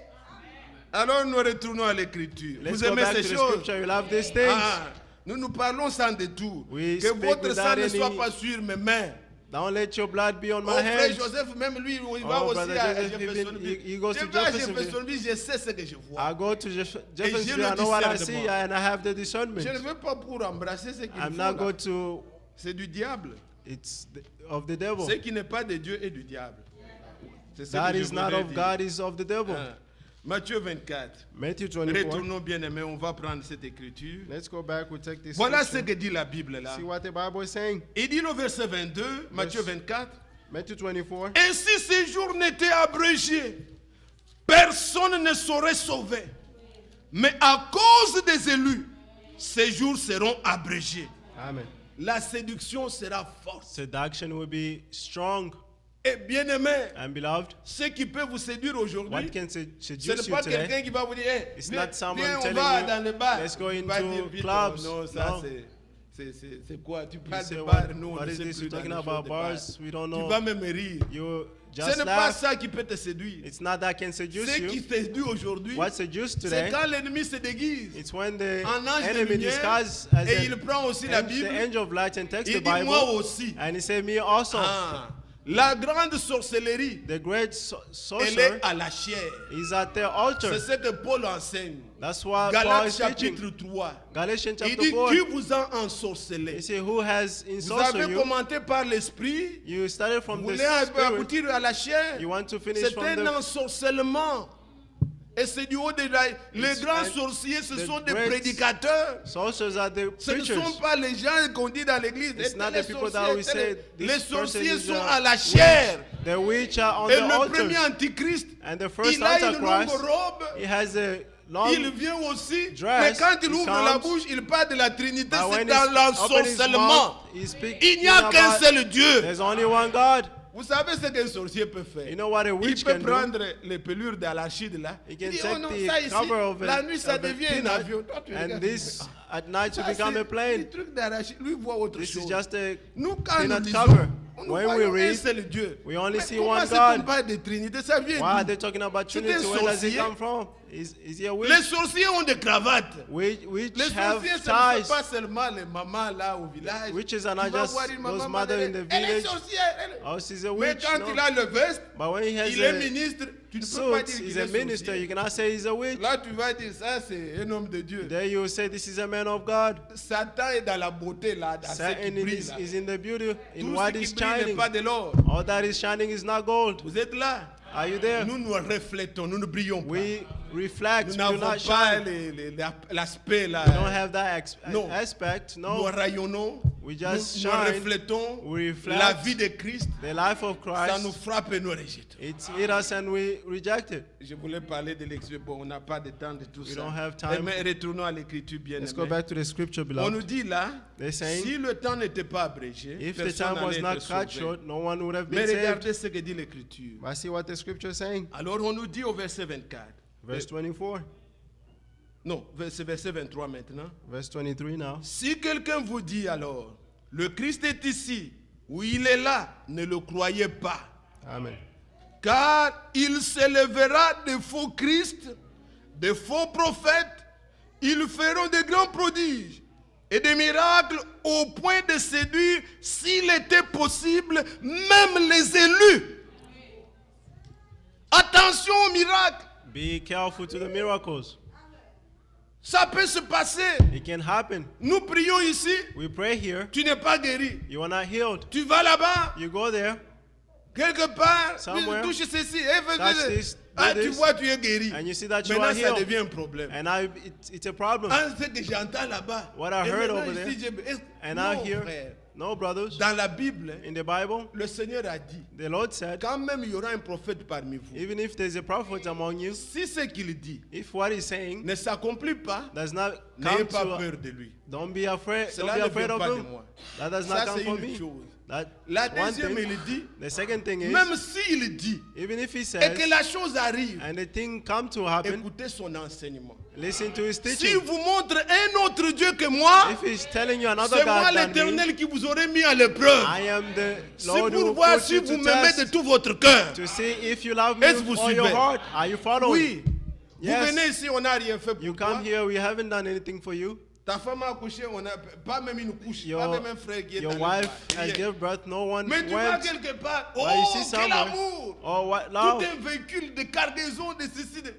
Alors nous retournons à l'écriture. Let's Vous go aimez back to ces the choses? scripture. You love these things. Ah, nous parlons sans détour. We Que speak votre sang without ne soit any- pas sur mes mains. Don't let your blood be on Oh, my frère hands. Joseph, même lui, il va Oh, aussi brother à Joseph, Jeffersonville. he goes Je to vais à Jeffersonville. Jeffersonville, je sais ce que je vois. I go to Jeffersonville. le I know what I discernement. see and I have the Je ne discernment. veux pas pour embrasser ce qu'il I'm faut. not là. going to. C'est du diable. It's of the devil. Ce qui n'est pas de Dieu est du diable. C'est ce That que je is not voulais of dire. God. Is of the devil. Ah. Matthieu 24. Matthew 24. Retournons bien aimés, on va prendre cette écriture. Let's go back. We take this. Voilà ce scripture. que dit la Bible là. See what the Bible is saying. Il dit le verset 22, Matthieu 24. Matthew 24. Ainsi ces jours n'étaient abrégés, personne ne saurait sauver. Mais à cause des élus, ces jours seront abrégés. Amen. La séduction sera forte. Seduction will be strong. Et bien aimé, And beloved, ce qui peut vous séduire what aujourd'hui, can ce seduce n'est you pas today? quelqu'un qui va vous dire, hey, It's viens, not someone viens, on telling va you, dans le bar. let's go Il va into dire, vite, clubs. non, ça No. c'est quoi? Tu You parles say, de bar, what, nous on what ne is sait this? plus You're dans talking les about choses de bar. bars. We don't Tu know. vas même rire. You Ce just n'est pas laugh. ça qui peut te séduire. It's not that can seduce Ce qui you. séduit aujourd'hui, What seduces c'est today? quand l'ennemi se déguise It's when the en ange de enemy lumière disguises as et il the prend aussi la Bible. angel of light and takes Il the dit moi Bible. aussi. And he said, me also. Ah, la grande sorcellerie, The great elle sorcerer est à la chair. is at their C'est altar. ce que Paul enseigne. That's what Paul Galates is teaching. chapitre 3. Galatians Il chapter dit 4. qui vous a ensorcelé. He said, who has Vous insulted avez you? commenté par l'esprit. You started Vous from the voulez spirit. aboutir à la chair. You want to finish C'est from un the... ensorcellement. Et c'est du haut de la... Les It's- grands and sorciers, ce the sont des great prédicateurs. Sorcerers are the Ce ne preachers. sont pas les gens qu'on dit dans l'église. It's not Les the people that we say, les this person sorciers is sont a à la chair. The witch are on Et the le premier altar. antichrist, And the first il a une longue Antichrist, robe. he has a Il long... vient aussi, dress, mais quand il he ouvre la comes, bouche, il parle de la Trinité, But c'est when dans he's open his l'ensorcellement. mouth, he speaks Il n'y a qu'un about- seul Dieu. There's only one God. Vous savez ce qu'un sorcier peut faire? You know what a Il witch peut can do? prendre les pelures d'arachide là. He Il can dit, take oh non, the ça ici, cover of la a, nuit ça of a devient un peanut, avion. Toi, tu and regardes. this at night to Ça, become a c'est plane. des trucs d'arachide. Lui voit autre This is chose. just a Nous, quand nous peanut lisons, cover. nous When we voyons un read, seul Dieu. we only Mais see comment one c'est qu'on God. parle de Trinité? Ça vient Why are d'où? they talking about C'est Trinity? un Where does it sorcier. come from? Is he a witch? Les sorciers ont des cravates. Which Les have sorciers, ce ne ties. sont pas seulement les mamans là au village. Witches are Tu not vas just voir une those maman mother in the elle est village. sorcière. Oh, she's a Mais witch. quand No. il a le veste, But when he has il est a ministre, tu ne peux pas dire suit, qu'il he's est a minister. sorcier. You cannot say he's a witch. Là, tu vas dire ça, c'est un homme de Dieu. There you say this is a man of God. Satan est dans la beauté là, dans ce qui Satan brille is, là. is in the beauty, in Tout what ce is qui brille n'est shining. pas de l'or. All that is shining is not gold. Vous êtes là? Are you there? Nous nous reflétons, nous ne brillons pas. We reflect, Nous we do n'avons not pas shine. l'aspect là. We don't have that Non. aspect. Nous No. rayonnons, We just nous shine. reflétons We reflect la vie de Christ. the life of Ça nous Christ. frappe et nous rejette. It's hit us and we reject it. Je voulais parler de l'écriture, bon, on n'a pas de temps de tout We ça. don't have time. Mais retournons à l'écriture bien Let's go aimée. back to the scripture, On beloved. nous dit là, They're saying, si le temps n'était pas abrégé, if the personne time was n'allait not être cut sauvé. short, no one would have Mais been saved. regardez ce que dit l'écriture. I see what the scripture is saying. Alors on nous dit au verset 24. Verse 24. Non, c'est verset 23 maintenant. Verse 23 now. Si quelqu'un vous dit alors, le Christ est ici, ou il est là, ne le croyez pas. Amen. Car il s'élèvera de faux Christ, de faux prophètes, ils feront de grands prodiges et des miracles au point de séduire, s'il était possible, même les élus. Attention aux miracles, Be careful to the miracles. ça peut se passer. It can happen. Nous prions ici, We pray here. tu n'es pas guéri. You are not healed. Tu vas là-bas, You go there. quelque part, Somewhere. tu touches ceci, Touch this, do ah, tu this, vois, tu es guéri. and you see that you Maintenant, are ça healed. devient un problème. And now it's a problem. Ah, ce que j'entends là-bas. What I Et heard maintenant, over ici, And non, now here, frère. no, brothers. Dans la Bible, In the Bible, le Seigneur a dit, the Lord said, quand même il y aura un prophète parmi vous. even if there's a prophet among you, Si ce qu'il dit if what he's saying ne s'accomplit pas, does not n'ayez come pas to, peur de lui. don't be afraid. Don't Cela be ne afraid vient of pas de him. moi. That does Ça, not come c'est from une me. chose. That La one deuxième, thing. il dit, The second thing is, même s'il dit, even if he et says, que la chose arrive, and the thing come to happen, écoutez son enseignement. listen to his S'il teaching. vous montre un autre Dieu que moi, If he's telling you another c'est moi God than me, l'Éternel qui vous aurait mis à l'épreuve. I am the C'est Lord who pour will voir put si you vous to m'aimez de test, tout votre cœur. to see if you love me Est-ce que vous with all your suivez? heart. Are you following? Oui. Vous Yes. venez ici, on n'a rien fait pour You toi. come here, we haven't done anything for you. Ta femme a accouché, on n'a pas même une couche, pas Your, même un frère qui est your dans le wife pas, has rien. given birth, no one Mais tu vas went. quelque part, But you oh, see quel somewhere. amour! Oh, what Tout love. un véhicule de cargaison, de ceci, de...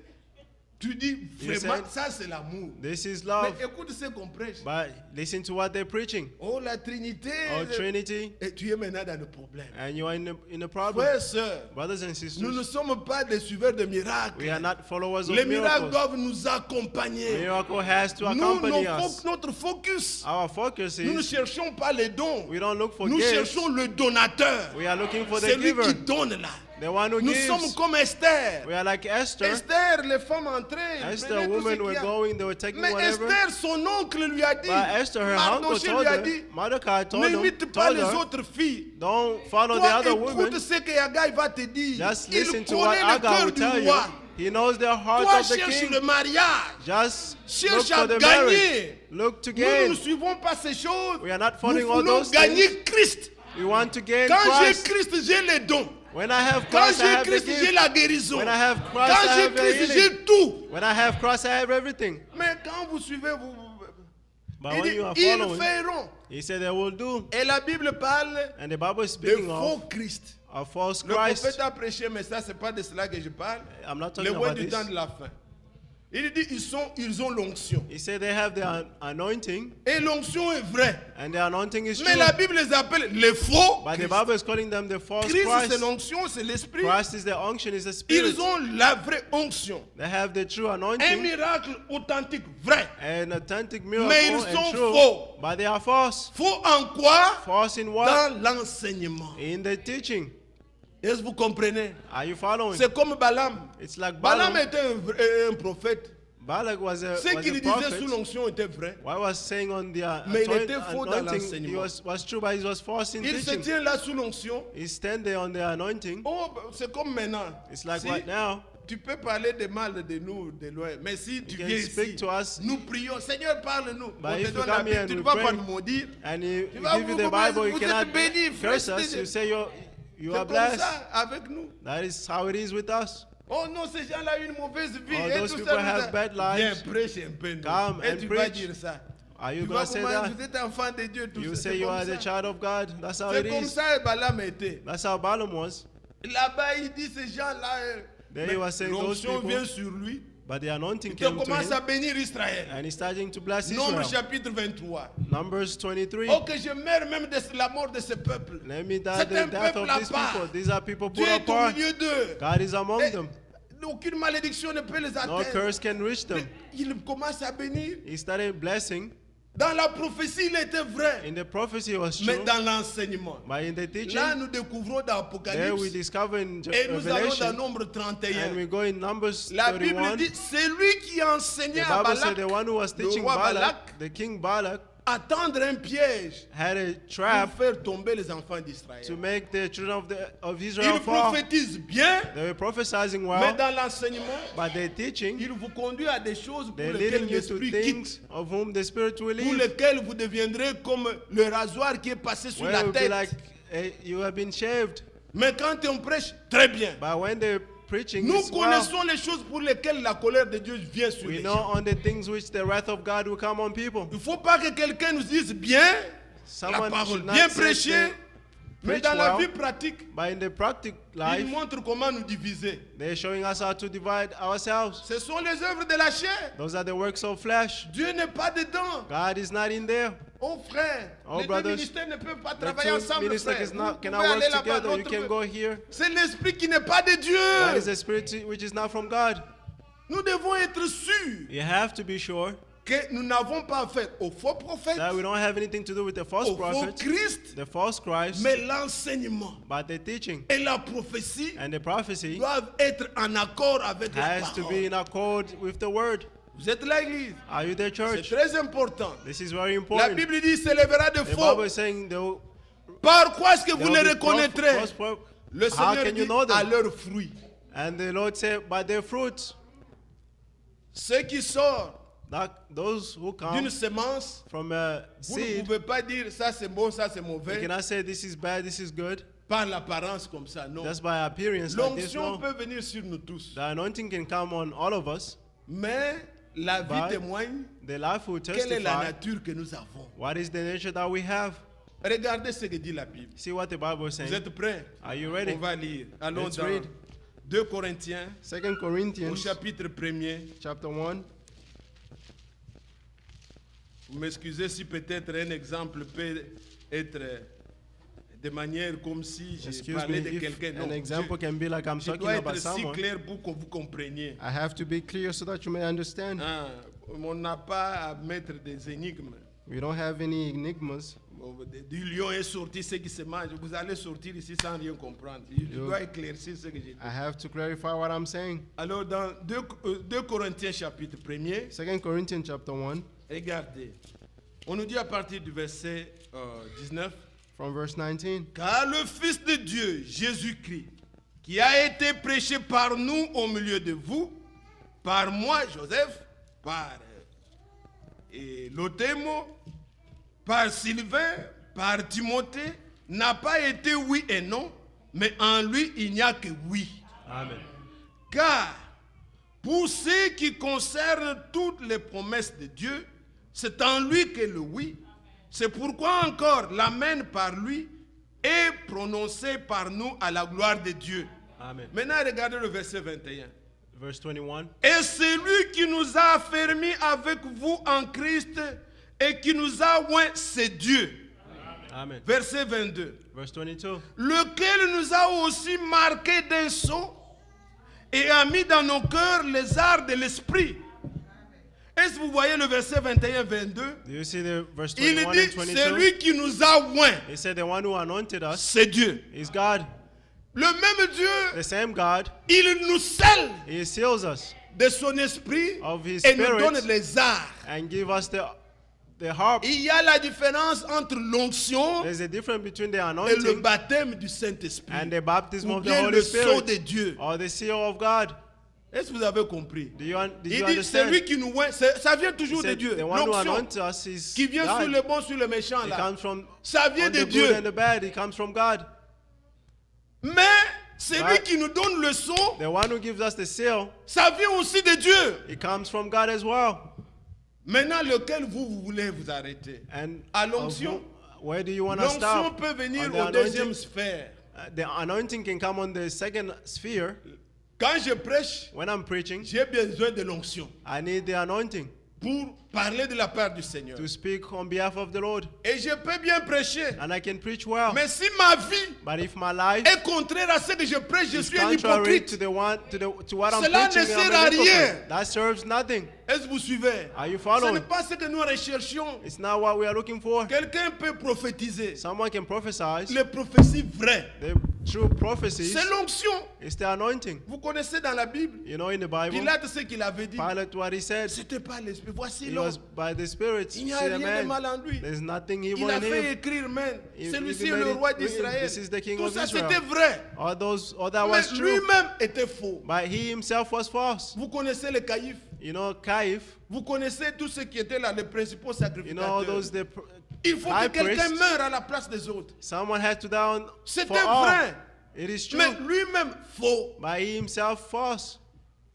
Tu dis, vraiment, said, ça c'est l'amour. This is Mais love. écoute ce qu'on prêche. But listen to what they're preaching. Oh, la Trinité. Oh, Trinity. Et tu es maintenant dans le problème. And you are in a problem. Frères, sœurs, Brothers and nous ne sisters, sommes pas des suiveurs de miracles. we are not followers of Les miracles miracles. doivent nous accompagner. Miracle has to Nous, accompany us. notre focus, Our focus nous ne is, cherchons pas les dons. we don't look for Nous gifts. cherchons le donateur. We are looking for the Celui giver. qui donne là. The one who Nous gives. sommes comme Esther. We are like Esther. Esther, les femmes entraient. ils Esther, prenaient tout ce women qu'il were y a. going, they were taking Mais whatever. Esther, son oncle lui a dit. But Esther, her uncle Mardochée told lui a her, dit. Mordecai told N'imite pas told les her, autres filles. don't follow the Toi, other écoute women. ce que Haggai va te dire. Just Il listen to what connaît le Agar cœur will du tell you. roi. He knows the heart Toi, of the cherche king. le mariage. Just Cherche look for à the gagner. marriage. Look to Nous ne gain. suivons pas ces choses. We are not Nous following all voulons those gagner things. Christ. We want to gain Quand j'ai Christ. Christ, j'ai les dons. When I have Quand Christ, I j'ai have the Christ, j'ai gift. la guérison. When I have Quand Christ, I j'ai have the Christ, healing. j'ai tout. When I have Christ, I have everything. Mais quand vous suivez, But il when dit, you are ils following, feront. he said they will do. Et la Bible parle And the Bible is de speaking faux of Christ. a false Le Christ. prophète a prêché, mais ça, c'est pas de cela que je parle. I'm not Le talking mois about du temps this. de la fin. Il dit, ils ont l'onction. He said they have the anointing, Et l'onction est vraie. and the anointing is Mais true. la Bible les appelle les faux. But the Christ. Bible is calling them the false Christ, c'est Christ. l'onction, c'est l'esprit. Christ is the unction, is the spirit. Ils ont la vraie onction. They have the true Un anointing, miracle authentique, vrai. an authentic Mais miracle ils and sont true. faux. But they are false. Faux en quoi? False in what? Dans l'enseignement. In the teaching. Est-ce que vous comprenez? Are you following? C'est comme Balaam. It's like Balaam Balaam. était un prophète. Balak was a, Ce qu'il was a disait prophet. sous l'onction était vrai. What was saying on the Mais il était faux dans anointing, l'enseignement. he was true, but he was false in Il se teaching. tient là sous l'onction. He stand there on the anointing. Oh, c'est comme maintenant. It's like Si right now. tu peux parler de mal de nous de loin, mais si tu can viens speak ici, to us. nous prions, Seigneur parle-nous. But On te if you donne la come here Bible, tu and ne we vas pas pray, nous maudire. And he Tu vas give you vous- the Bible, vous you êtes cannot bénis, frère. curse us. You say you C'est are comme blessed. ça avec nous. That is how it is with us. Oh non, ces gens-là ont une mauvaise vie. Oh, et those tout people ça, have bad lives. Viens, prêche un peu. Come Et and tu vas preach. dire ça. Are Tu you vas going to say comment that? vous êtes enfant de Dieu, tout You ça. say C'est you comme are the ça. child of God. That's how C'est it comme is. ça et Balaam était. That's how Balaam was. Là-bas, il dit ces gens-là, There he was saying those l'onction people, vient sur lui. but the anointing Il came to commence à him, bénir Israël. and he's starting to bless Nombre Israel. chapitre 23. Numbers 23. Oh, que je meurs même de la mort de ce peuple. Let me die C'est the un death peuple of à these part. people. These are people Dieu put est au apart. milieu d'eux. God is among Et them. aucune malédiction ne peut les No atteindre. curse can reach them. Il commence à bénir. He started blessing. Dans la prophétie, il était vrai. In the prophecy, it was Mais true. dans l'enseignement, But in the teaching, là nous découvrons dans there we Apocalypse discover in et nous allons dans Revelation, Nombre and 31. we go in Numbers La Bible 31. dit, c'est lui qui enseignait The à Bible said Balak, the one who was le teaching roi Balak, Balak, the king Balak, à tendre un piège had a pour trap faire tomber les enfants d'Israël. to make the children of Israel Il fall. prophétise bien, They were prophesying mais well, dans l'enseignement, but their teaching, il vous conduit à des choses pour they're lesquelles leading you to l'esprit things quitte, of whom the Spirit will pour lead. lesquelles vous deviendrez comme le rasoir qui est passé sur Where la it will be tête. like you have been shaved. Mais quand on prêche, très bien. But when they're preaching, Nous it's well. connaissons les choses pour lesquelles la colère de Dieu vient sur We les know gens. on the things which the wrath of God will come on people. Il ne faut pas que quelqu'un nous dise bien la Someone parole, should bien not say prêcher, they mais preach dans la well, vie pratique, but in the practical il life, montre comment nous diviser. they're showing us how to divide ourselves. Ce sont les œuvres de la chair. Those are the works of flesh. Dieu n'est pas dedans. God is not in there. Oh frère, Oh, les deux brothers, ministères ne peuvent pas The travailler two ensemble, ministers frère. Vous cannot pouvez work aller là-bas, together. You l'autre can veut- go here. C'est l'esprit qui n'est pas de That is Dieu. the spirit which is not from God. Nous devons être sûrs You have to be sure que nous n'avons pas affaire aux faux prophètes, that we don't have anything to do with the false aux faux prophets, Christ, the false Christ, mais l'enseignement but the teaching et la prophétie and the prophecy doivent être en accord avec la has to be parole. in accord with the word. Vous êtes l'église. Are you the C'est church? très important. This is very La important. Bible dit s'élèvera de The faux. Bible is saying Par quoi est-ce que vous there les will be reconnaîtrez? false Le How Seigneur can you dit know à them? leurs fruits. And the Lord said, by their fruits, Ceux qui sortent that those who d'une come semence, from a vous ne seed, pouvez pas dire ça c'est bon, ça c'est you mauvais, cannot say this is bad, this is good, par l'apparence comme ça. Non. just by appearance like this. L'onction No. peut venir sur nous tous. The anointing can come on all of us. Mais la vie But témoigne the life will quelle est la testify nature que nous avons. what is the nature that we have. Regardez ce que dit la Bible. See what the Bible is Vous saying. êtes prêts? Are you On ready? va lire. Allons Let's dans read. 2 Corinthiens 2 au Corinthians chapitre 1er. chapter 1. Vous m'excusez si peut-être un exemple peut être de manière comme si je Excuse parlais me de if quelqu'un. an Non, example can be like I'm je talking dois about être si someone. clair pour que vous compreniez. I have to be clear so that you may understand. Ah, on n'a pas à mettre des énigmes. We don't have any enigmas. Du lion est sorti ce qui se mange. Vous allez sortir ici sans rien comprendre. Je dois éclaircir ce que j'ai dit. I have to clarify what I'm saying. Alors dans 2 Corinthiens chapitre 1er, 2 Corinthians chapter 1 regardez. On nous dit à partir du verset 19. from verse 19. Car le Fils de Dieu, Jésus-Christ, qui a été prêché par nous au milieu de vous, par moi, Joseph, par Lothémo, par Sylvain, par Timothée, n'a pas été oui et non, mais en lui il n'y a que oui. Amen. Car pour ce qui concerne toutes les promesses de Dieu, c'est en lui que le oui. C'est pourquoi encore l'amen par lui est prononcé par nous à la gloire de Dieu. Amen. Maintenant, regardez le verset 21. Verse 21. Et celui qui nous a affermis avec vous en Christ et qui nous a oints, c'est Dieu. Amen. Verset 22. Verse 22. Lequel nous a aussi marqués d'un sceau et a mis dans nos cœurs les arts de l'esprit. Est-ce que vous voyez le verset 21-22? Do you see the verse Il 21 dit, and 22? celui qui nous a oints, He said the one who anointed us c'est Dieu. is God. Le même Dieu, The same God. il nous scelle He seals us de son esprit of His et nous Spirit donne les arts. and give us the harp. Il y a la différence entre l'onction There's a difference between the et le anointing baptême du Saint-Esprit. and the baptism Ou of the bien Holy le sceau de Spirit Dieu. or the seal of God. Est-ce que vous avez compris? Did Il you dit, understand? celui qui nous oint, ça vient He toujours de said, Dieu. the one who L'onction anoints us is qui vient sur God. le bon, sur le méchant It là. comes from Ça vient on de the Dieu. good and the bad. It comes from God. Mais Celui Right. qui nous donne le son, The one who gives us the seal, ça vient aussi de Dieu. it comes from God as well. Maintenant, lequel vous voulez vous arrêter? And À l'onction. where do you want to L'onction stop? peut venir On the au deuxième anointing? sphère. The anointing can come on the second sphere. Quand je prêche, When I'm preaching, j'ai besoin de l'onction I need the anointing pour parler de la part du Seigneur. to speak on behalf of the Lord. Et je peux bien prêcher. And I can preach well. Mais si ma vie But if my life est contraire à ce que je prêche, je is suis un contrary to hypocrite. to what I'm Cela ne preaching, I'm sert an à hypocrite. rien. That serves nothing. Est-ce que vous suivez? Are you Ce following? n'est pas ce que nous recherchons. It's not what we are looking for. Quelqu'un peut prophétiser. Someone can prophesy. Les prophéties vraies. The true prophecies C'est l'onction. is the anointing. Vous connaissez dans la Bible, You know, in the Bible, Pilate, ce qu'il avait dit, Pilate, what he said, c'était pas l'esprit. Voici he l'homme. was by the Spirit. Il n'y a See the rien de man. mal en lui. There's nothing Il evil a in fait him. écrire même. He Celui-ci est even le made roi it- d'Israël. this is the king Tout of ça, Israel. c'était vrai. All that Mais was true. lui-même était faux. But he himself was false. Vous connaissez les caïfs. You know, Caïphe, Vous connaissez tous ceux qui étaient là, les principaux you know, sacrificateurs. those the Il faut que high quelqu'un priests. meure à la place des autres. Someone had to down C'était for all. vrai. It is true. Mais lui-même, faux. But he himself false.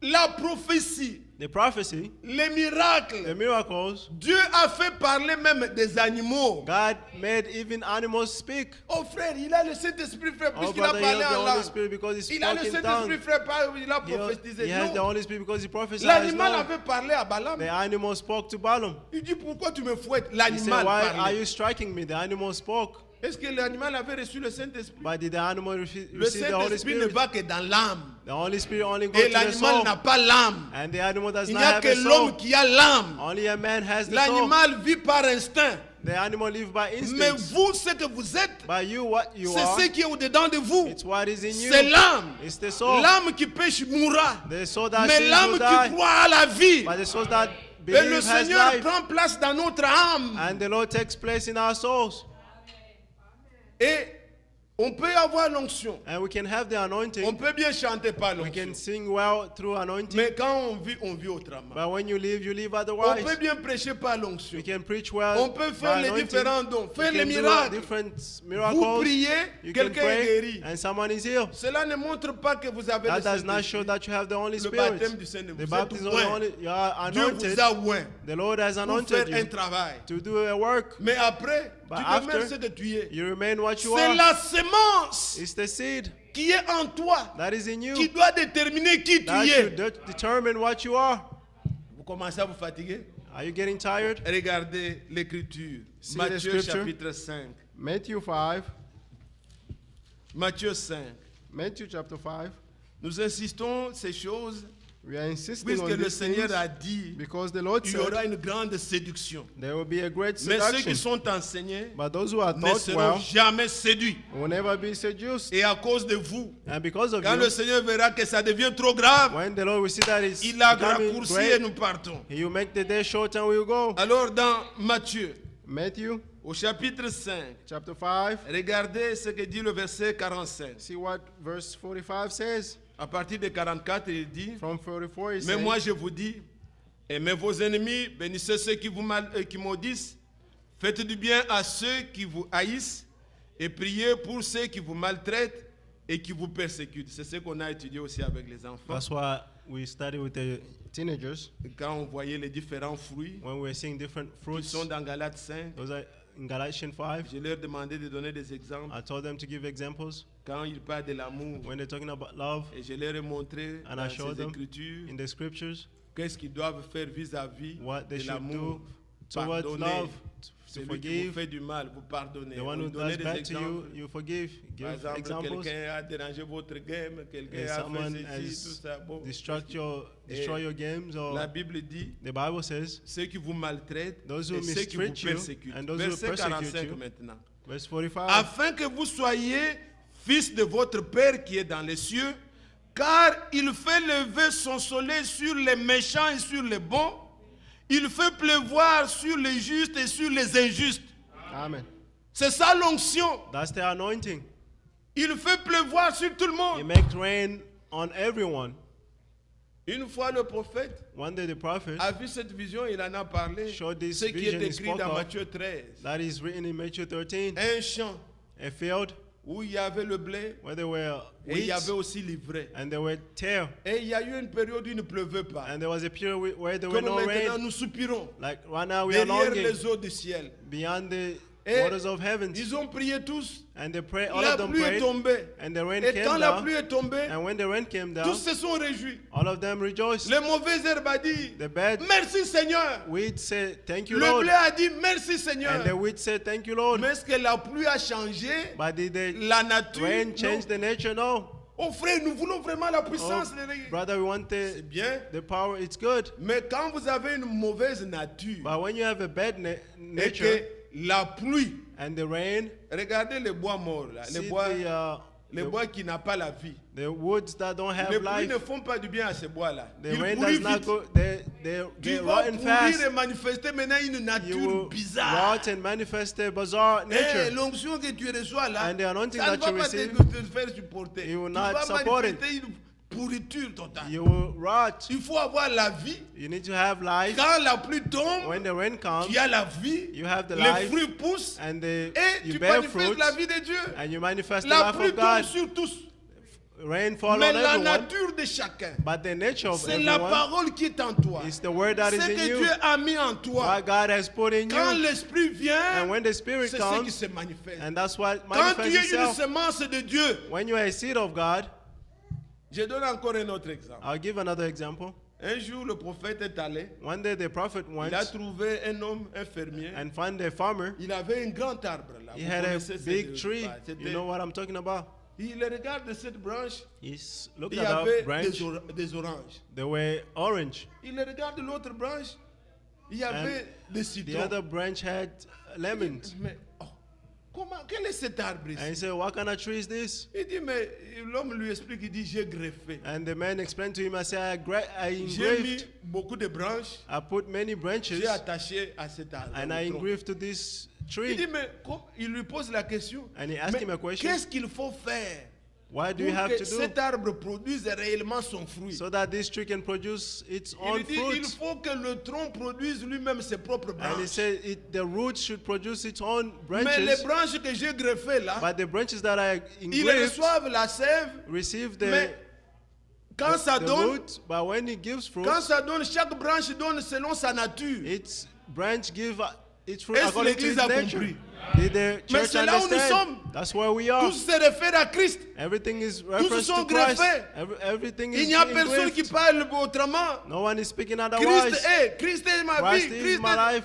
La prophétie, The prophecy, les the miracles, miracles, Dieu a fait parler même des animaux. God made even animals speak. Oh frère, il a le Saint-Esprit, frère, Oh, puisqu'il a brother, he parlé has the en Holy langue. Spirit because he Il a spoke le in Saint-Esprit, tongues. frère, il a He prophétisé. has the Non. Holy Spirit because he prophesied. L'animal No. avait parlé à Balaam. The animal spoke to Balaam. Il dit, pourquoi tu me fouettes? He said, L'animal why are parlait. you striking me? The animal spoke. Est-ce que l'animal avait reçu le Saint-Esprit? But did the animal Le receive the Holy Saint-Esprit ne Spirit? va que dans l'âme. The Holy Spirit only goes Et to the l'animal soul. n'a pas l'âme. And the animal does Il not n'y a have que a soul. l'homme qui a l'âme. Only a man has the soul. L'animal vit par instinct. The animal lives by Mais instinct. vous, ce que vous êtes, But you, what you c'est are, ce qui est au-dedans de vous. it's what is in you. C'est l'âme. It's the soul. L'âme qui pêche mourra. The soul that Mais sins l'âme will qui die. croit à la vie. But the soul that Et le believes has Seigneur life. prend place dans notre âme. And the Lord takes place in our souls. Et on peut avoir l'onction. And we can have the On anointing. peut bien chanter par We l'onction. can sing well through anointing. Mais quand on vit autrement. But when you live On otherwise. peut bien prêcher par l'onction. We can preach well. On peut faire by les anointing. différents dons, We faire les can do miracles. different Vous miracles. priez, You can quelqu'un est pray guéri. and someone is healed. Cela ne montre pas que vous avez That le does not Saint-Esprit. show that you have the Holy Le Spirit. baptême du Saint-Esprit. The Vous baptism êtes of the oint. Holy, you are Dieu anointed. vous a oint The Lord has pour anointed faire un you travail. to do a work. Mais après, But tu after, demeures ce que tu es. You remain what you C'est are. la sémence It's the seed qui est en toi that is in you qui doit déterminer qui tu that should es. determine what you are. Vous commencez à vous fatiguer? Are you getting tired? Regardez l'écriture. See the Matthieu scripture. chapitre 5. Matthew 5. Matthieu 5. Matthew chapter 5. Nous insistons ces choses We are insisting puisque on le these Seigneur things a dit because the Lord il y said aura une grande séduction. there will be a great Mais ceux qui seduction. sont enseignés But those who are ne taught seront well jamais séduits. will never be seduced. Et à cause de vous, And because of quand you, le Seigneur verra que ça devient trop grave, when the Lord will see that it's il a becoming raccourci et great, nous partons. He will make the day short and we will go. Alors dans Matthieu, Matthew au chapitre 5, chapter 5. regardez ce que dit le verset 45. See what verse 45 says. À partir de 44, il dit, From 44 it mais says, moi je vous dis, aimez vos ennemis, bénissez ceux qui vous qui maudissent, faites du bien à ceux qui vous haïssent et priez pour ceux qui vous maltraitent et qui vous persécutent. C'est ce qu'on a étudié aussi avec les enfants. That's why we study with the teenagers Quand on voyait les différents fruits when we were seeing different qui fruits. sont dans Galates 5, Those are in Galatians 5. je leur demandais de donner des exemples I told them to give examples quand ils parlent de l'amour. when they're talking about love Et je leur ai montré and dans I showed ces them Écritures in the scriptures qu'est-ce qu'ils doivent faire vis-à-vis what they de should l'amour. do towards Pardonnez. love, to Celui qui vous forgive. fait du mal, vous pardonnez. The one Vous who donnez does des bad to you, exemples. you forgive. Par Give exemple, examples. quelqu'un a dérangé votre game, quelqu'un If a fait someone ceci, tout ça. has Bon. destroy your games, La or Bible dit, the Bible says, ceux qui vous maltraitent Those who et ceux qui vous mistreat you persécutent. and those who Verset persecute 45 you. maintenant. verse 45, Afin que vous soyez fils de votre Père qui est dans les cieux, car il fait lever son soleil sur les méchants et sur les bons. Il fait pleuvoir sur les justes et sur les injustes. Amen. C'est ça l'onction. That's the anointing. Il fait pleuvoir sur tout le He monde. makes rain on everyone. Une fois le prophète One day the prophet, a vu cette vision, il en a parlé. Showed this Ce qui vision est he écrit spoke dans of. Matthieu 13. that is written in Matthew 13, Un champ a field où il y avait le blé where there were et il y wheat avait aussi l'ivraie. and there were tear. Et il y a eu une période où il ne pleuvait pas. And there was a period where there were Comme no maintenant rain. nous soupirons Like right now we are derrière longing les eaux du ciel. beyond the Et waters of heaven. ils ont prié tous. And they pray, all La of them pluie est prayed. tombée. And the rain Et came quand la down. pluie est tombée, And when the rain came down, tous se sont réjouis. all of them rejoiced. Les mauvaises herbes a dit The bad merci Seigneur. wheat said, thank you, Le Lord. blé a dit merci Seigneur. And the wheat said, thank you, Lord. Mais est-ce que la pluie a changé But did the la nature? rain Non. change the nature? No. Oh frère, nous voulons vraiment la Oh, puissance. brother, we want C'est bien. the power. It's good. Mais quand vous avez une mauvaise nature But when you have a bad et nature que la pluie, and the rain, regardez les bois morts là, see les bois qui n'ont pas la vie. the woods that don't have Les pluies ne life, font pas du bien à ces bois là. the Ils rain pourrissent does not vite. go, they Tu get vas rotten pourrir et fast. manifester maintenant une You nature will bizarre. rot and manifest a bizarre Et nature. l'onction que tu reçois là, And the anointing ça ne that you va pas te, receive, te faire supporter. you will Tu not vas support it. manifester une pourriture totale. You will rot. Il faut avoir la vie. You need to have life. Quand la pluie tombe, When the rain comes, tu as la vie. you have the Les life, fruits poussent and et you tu bear manifestes fruit, la vie de Dieu. and you manifest the La life pluie of tombe God. sur tous. Rain fall Mais on la everyone, nature de chacun, but the nature of c'est la everyone parole qui est en toi. is the word that is Ce in que you, Dieu a mis en toi. what God has put in Quand you. l'esprit vient, And when the Spirit c'est ce qui comes, se manifeste. and that's what Quand tu manifests es une itself. semence de Dieu, When you are a seed of God, je donne encore un autre exemple. I'll give another example. Un jour, le prophète est allé. One day the prophet went Il a trouvé un homme, un fermier. and found a farmer. Il avait un grand arbre là. He Vous had a connaissez ce- big tree. C'était- You know what I'm talking about? Il regarde cette branche. He's looked Il y at avait the branch. des oranges. They were orange. Il regarde l'autre branche. Il y avait des The citrons. other branch had lemons. Mais oh, comment, quel est cet arbre And ici? he said, what kind of tree is this? Il dit, mais l'homme lui explique, il dit, j'ai greffé. And the man explained to him, I said, I J'ai mis engraved. beaucoup de branches. I put many branches J'ai attaché à cet arbre. and au I tronc. engraved to this Il dit, tree. mais il lui pose la question. And he asked Mais him a question. qu'est-ce qu'il faut faire What do pour you have que to cet do arbre produise réellement son fruit? so that this tree can produce its Il own dit, il fruit? faut que le tronc produise lui-même ses propres And he branches. said the roots should produce its own Mais les branches, branches que j'ai greffées là, but the branches that I ils engraved reçoivent la sève, receive mais the, quand ça the donne, root, but when it gives fruit, quand ça donne, chaque branche donne selon sa nature. its branch give its fruit Est-ce according to l'Église its a nature. compris? Did the Mais church c'est là où nous understand? sommes. That's where we are. Tout se réfère à Christ. Everything is se reference sont to Christ. greffés. Everything Il is n'y a personne qui engraved. parle autrement. No one is speaking otherwise. Christ est ma Christ vie. is Christ my est... life.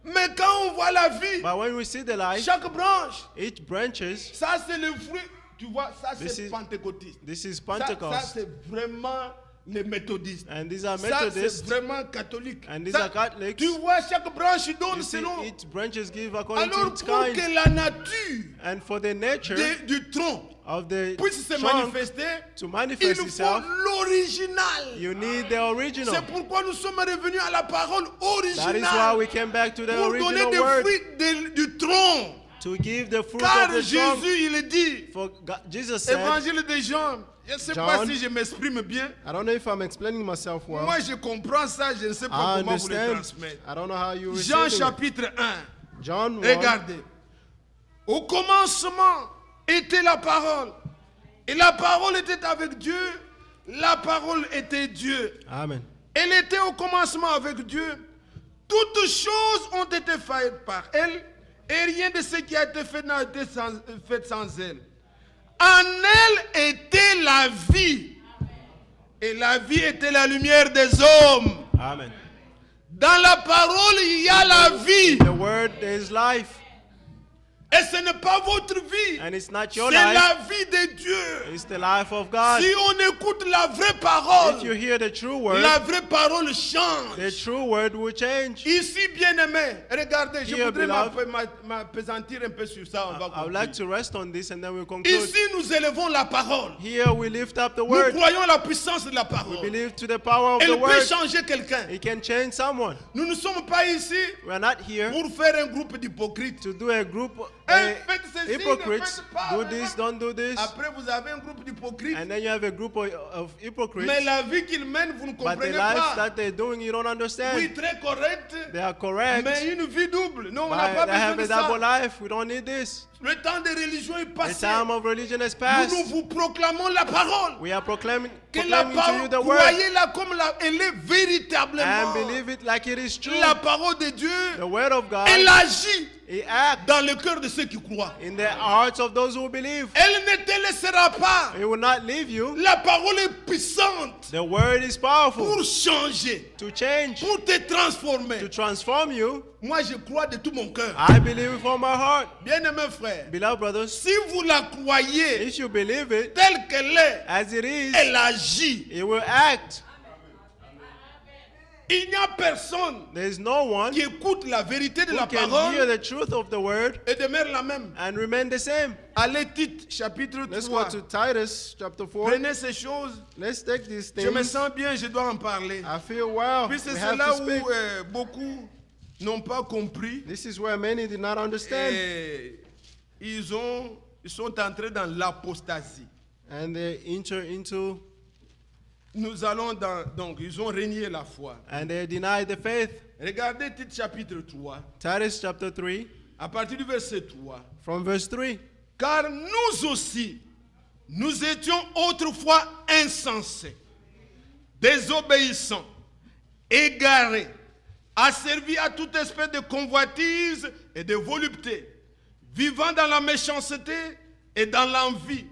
Mais quand on voit la vie, But when we see the life, chaque branche, each branches, ça c'est le fruit. Tu vois, ça This c'est is- pentecôtiste. this is Ça Pentecost. c'est vraiment les méthodistes. And these are Ça Methodists. c'est vraiment catholique. And these Ça, are Catholics. Tu vois, chaque branche donne You see, selon. each branches give according to Alors its pour kind. que la nature And for the nature du tronc of the puisse se trunk manifester, to il manifest faut itself, l'original. you need the original. C'est pourquoi nous sommes revenus à la parole That is why originale we came back to the pour donner original des word fruits du tronc. to give the fruit Car of the trunk. Jésus, il dit, For Jesus said, Évangile de Jean, je ne sais pas John. si je m'exprime bien. I don't know if I'm explaining myself well. Moi, je comprends ça, je ne sais pas I comment vous le understand. transmettre. I don't know how you Jean receive it. chapitre 1. John 1. Regardez. Au commencement était la parole. Et la parole était avec Dieu. La parole était Dieu. Amen. Elle était au commencement avec Dieu. Toutes choses ont été faites par elle. Et rien de ce qui a été fait n'a été fait sans elle. En elle était la vie. Et la vie était la lumière des hommes. Amen. Dans la parole, il y a la vie. The word is life, Et ce n'est pas votre vie. and it's not C'est your life. la vie de Dieu. It's the life of God. Si on écoute la vraie If you parole, hear the true word, la vraie parole change. the true word will change. Ici, bien-aimé, regardez, je Here, voudrais beloved. m'appesantir un peu sur ça. On va I would like conclure. to rest on this and then we'll conclude. Ici, nous élevons la parole. Here we lift up the Nous word. croyons à la puissance de la parole. Believe to the power of Elle the peut word. changer quelqu'un. It can change someone. Nous ne sommes pas ici We are not here pour faire un groupe d'hypocrites. to do a group a faites ceci, ne hypocrites faites pas. do this, don't do this. Après, vous avez un groupe d'hypocrites. And then you have a group of hypocrites. Mais la vie qu'ils mènent, vous ne But the comprenez life pas. that they're doing, you don't Oui, understand. très correct. They are correct. Mais une vie double. Non, on n'a pas But they have besoin a de double ça. life. We don't need this. Le temps de religion est The passé. time of religion has Nous passed. vous proclamons la parole. We are proclaiming Que la to you parole, the word. croyez-la comme elle est véritablement. And believe it like it is true. La parole de Dieu, The word of God, elle agit it acts dans le cœur de ceux qui croient. in the hearts of those who believe. Elle ne te laissera pas. It will not leave you. La parole est puissante The word is powerful pour changer, to change, pour te transformer. to transform you. Moi, je crois de tout mon cœur. I believe it from my heart. Bien-aimés frères, Beloved brothers, si vous la croyez if you believe it telle qu'elle est, as it is, elle agit. it will act. Il n'y a personne There is no one qui écoute la vérité de who la can hear parole the truth of the word et demeure la même. and remain the same. Allez, Tite, chapitre Let's go 3. to Titus chapter 4. Prenez ces choses. Let's take these Je me things. sens bien, je dois en parler. I feel wow. Puis c'est We have là to où speak. beaucoup n'ont pas compris. This is where many did not understand. Et ils sont entrés dans l'apostasie. And they enter into, Nous allons donc, ils ont régné la foi. and they deny the faith. Regardez Tite chapitre 3, Titus chapter 3, à partir du verset 3. from verse 3. Car nous aussi, nous étions autrefois insensés, désobéissants, égarés, asservis à toute espèce de convoitise et de volupté, vivant dans la méchanceté et dans l'envie,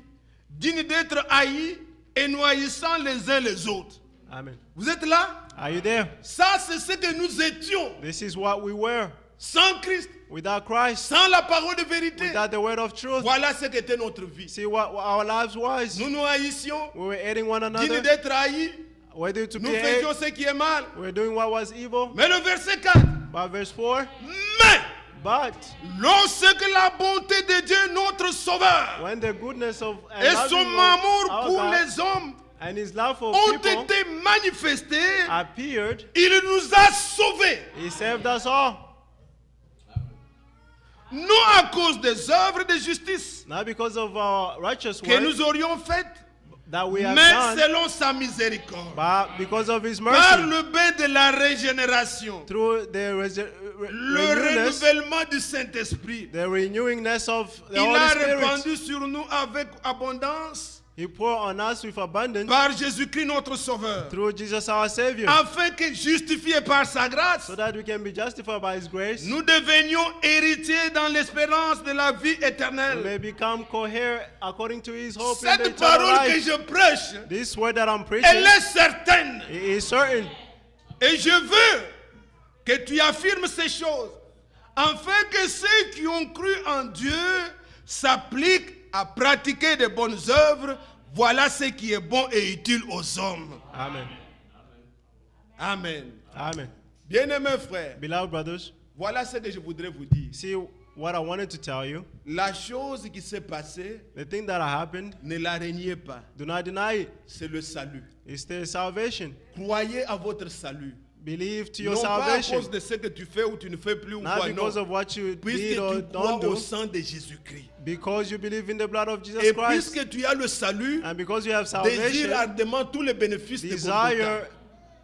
dignes d'être haïs et nous haïssant les uns les autres. Amen. Vous êtes là? Are you there? Ça, c'est ce que nous étions, This is what we were sans Christ, without Christ, sans la parole de vérité. without the word of truth. Voilà ce qu'était notre vie. See what our lives was. Nous nous haïssions, We were hating one dignes another. d'être haïs. Whether to be Nous hate, faisions ce qui est mal. we were doing what was evil. Mais le verset 4. By verse 4. Mais But lorsque la bonté de Dieu, notre Sauveur, when the goodness of and et loving son of amour our pour God les hommes and his love for ont people été manifestés, appeared, il nous a sauvés. he saved us all. Non à cause des œuvres de justice Not because of our righteous que works nous aurions faites, that we have mais done, selon sa miséricorde. but because of his Par mercy, le bain de la régénération, through the le renewingness, renouvellement du Saint-Esprit. the renewingness of the Il Holy a Spirit. répandu sur nous avec abondance He poured on us with abundance par Jésus-Christ notre Sauveur, through Jesus our Savior, afin que justifiés par sa grâce, so that we can be justified by his grace. nous devenions héritiers dans l'espérance de la vie We éternelle. may become coherent according to his hope in the Cette eternal parole que life. je prêche, This word that I'm elle preaching, est certaine. it is certain. Et je veux que tu affirmes ces choses, afin que ceux qui ont cru en Dieu s'appliquent à pratiquer de bonnes œuvres. Voilà ce qui est bon et utile aux hommes. Amen. Amen. Amen. Bien-aimés frères, Beloved brothers, voilà ce que je voudrais vous dire. see what I wanted to tell you. La chose qui s'est passée, The thing that happened, ne la reniez pas. do not deny it. C'est le salut. It's the salvation. Croyez à votre salut. Believe to your Non pas à salvation. cause de ce que tu fais ou tu ne fais plus ou Not quoi, because non. of what you Puisque did or tu crois don't au do, sang de Jésus-Christ. because you believe in the blood of Jesus Et Christ. puisque tu as le salut, And because you have désire salvation, ardemment tous les bénéfices de Golgotha. desire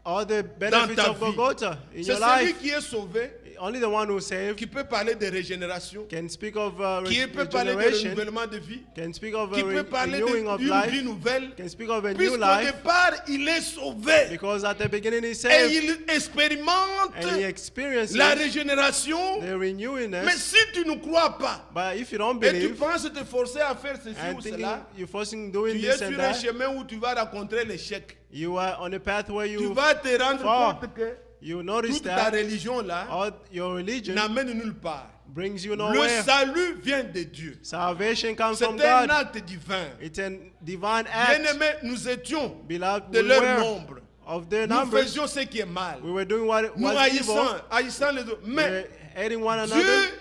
all the benefits ta of vie. Golgotha in C'est your celui life. qui est sauvé, Only the one who saved qui peut parler de régénération, can speak of qui peut parler de regeneration, renouvellement de vie, can speak of qui a peut parler renewing of d'une vie life, nouvelle, can speak of a new puisqu'au life, départ, il est sauvé. because at the beginning he Et saved il expérimente and he experiences la régénération. the renewingness. Mais si tu ne crois pas, But if you don't et tu believe penses te forcer à faire ceci and ou thinking cela, you're forcing doing tu es this and sur un that, chemin où tu vas rencontrer l'échec. you are on a path where Tu you vas te rendre fall. compte que You notice toute ta that religion là all your religion n'amène nulle part. brings you Le nowhere. salut vient de Dieu. Salvation comes C'est from un God. acte divin. It's a divine act. Bien-aimés, nous étions Beloved, de we leur were nombre. of their Nous numbers. faisions ce qui est mal. We were doing what Nous was evil. haïssant les autres. We Mais were hating one another. Dieu,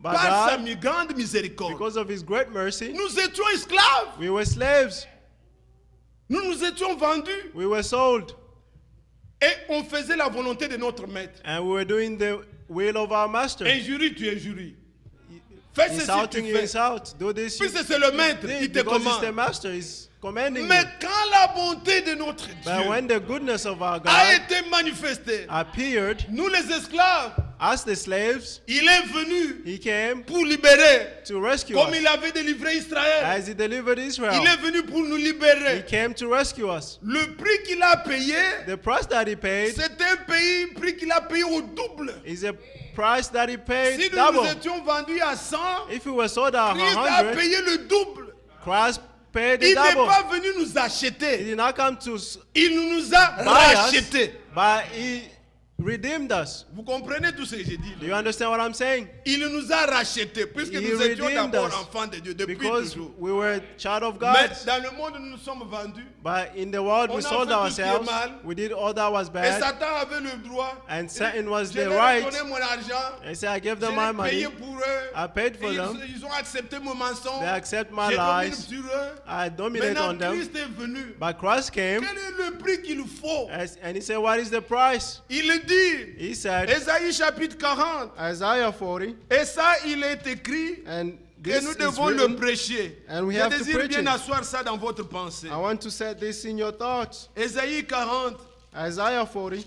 But par sa God, grande miséricorde, because of his great mercy, nous étions esclaves. we were slaves. Nous nous étions vendus. We were sold. Et on faisait la volonté de notre maître. And we were doing the will of our master. Injurie, tu injuries. Fais ceci, insulting tu you, fais. insult. Do this, you Puisque c'est le maître qui did, te because it's the commande. master. He's commanding Mais you. quand la bonté de notre But Dieu when the goodness of our a God été manifestée, appeared, nous les esclaves, as the slaves, il est venu he came pour libérer, to rescue comme us. il avait délivré Israël. As he delivered Il Israel, est venu pour nous he libérer. came to rescue us. Le prix qu'il a payé, The price that he paid c'est un prix qu'il a payé au double. is a price that he paid Si nous double. nous étions vendus à 100, If we were sold at Christ a 100, payé le double. Christ paid the Il n'est double. pas venu nous He acheter. did not come to Il nous a buy us, rachetés. but he redeemed us. Vous comprenez tout ce que j'ai dit? Do you understand what I'm saying? Il nous a rachetés puisque He nous étions redeemed d'abord us enfants de Dieu depuis Because toujours. we were a child of Mais God. dans le monde, nous nous sommes vendus. But in the world, On we a sold fait tout ce qui est ourselves. mal. We did all that was Et bad. Satan avait le droit. And Satan was Je the leur ai right. donné mon argent. And say, I gave Je them my l'ai payé money. pour eux. I paid for Et them. ils ont accepté mon mensonge. They accept my J'ai dominé lies. sur eux. I dominate Maintenant, on them. Christ est venu. But Christ came, Quel est le prix qu'il faut? and he said, what is the price? Il dit, He said, Ésaïe chapitre 40. Isaiah 40, Et ça, il est écrit and que this nous is devons le written, prêcher. and we Je have to désire preach bien it. asseoir ça dans votre pensée. I want to set this in your thoughts. Ésaïe 40, Isaiah 40,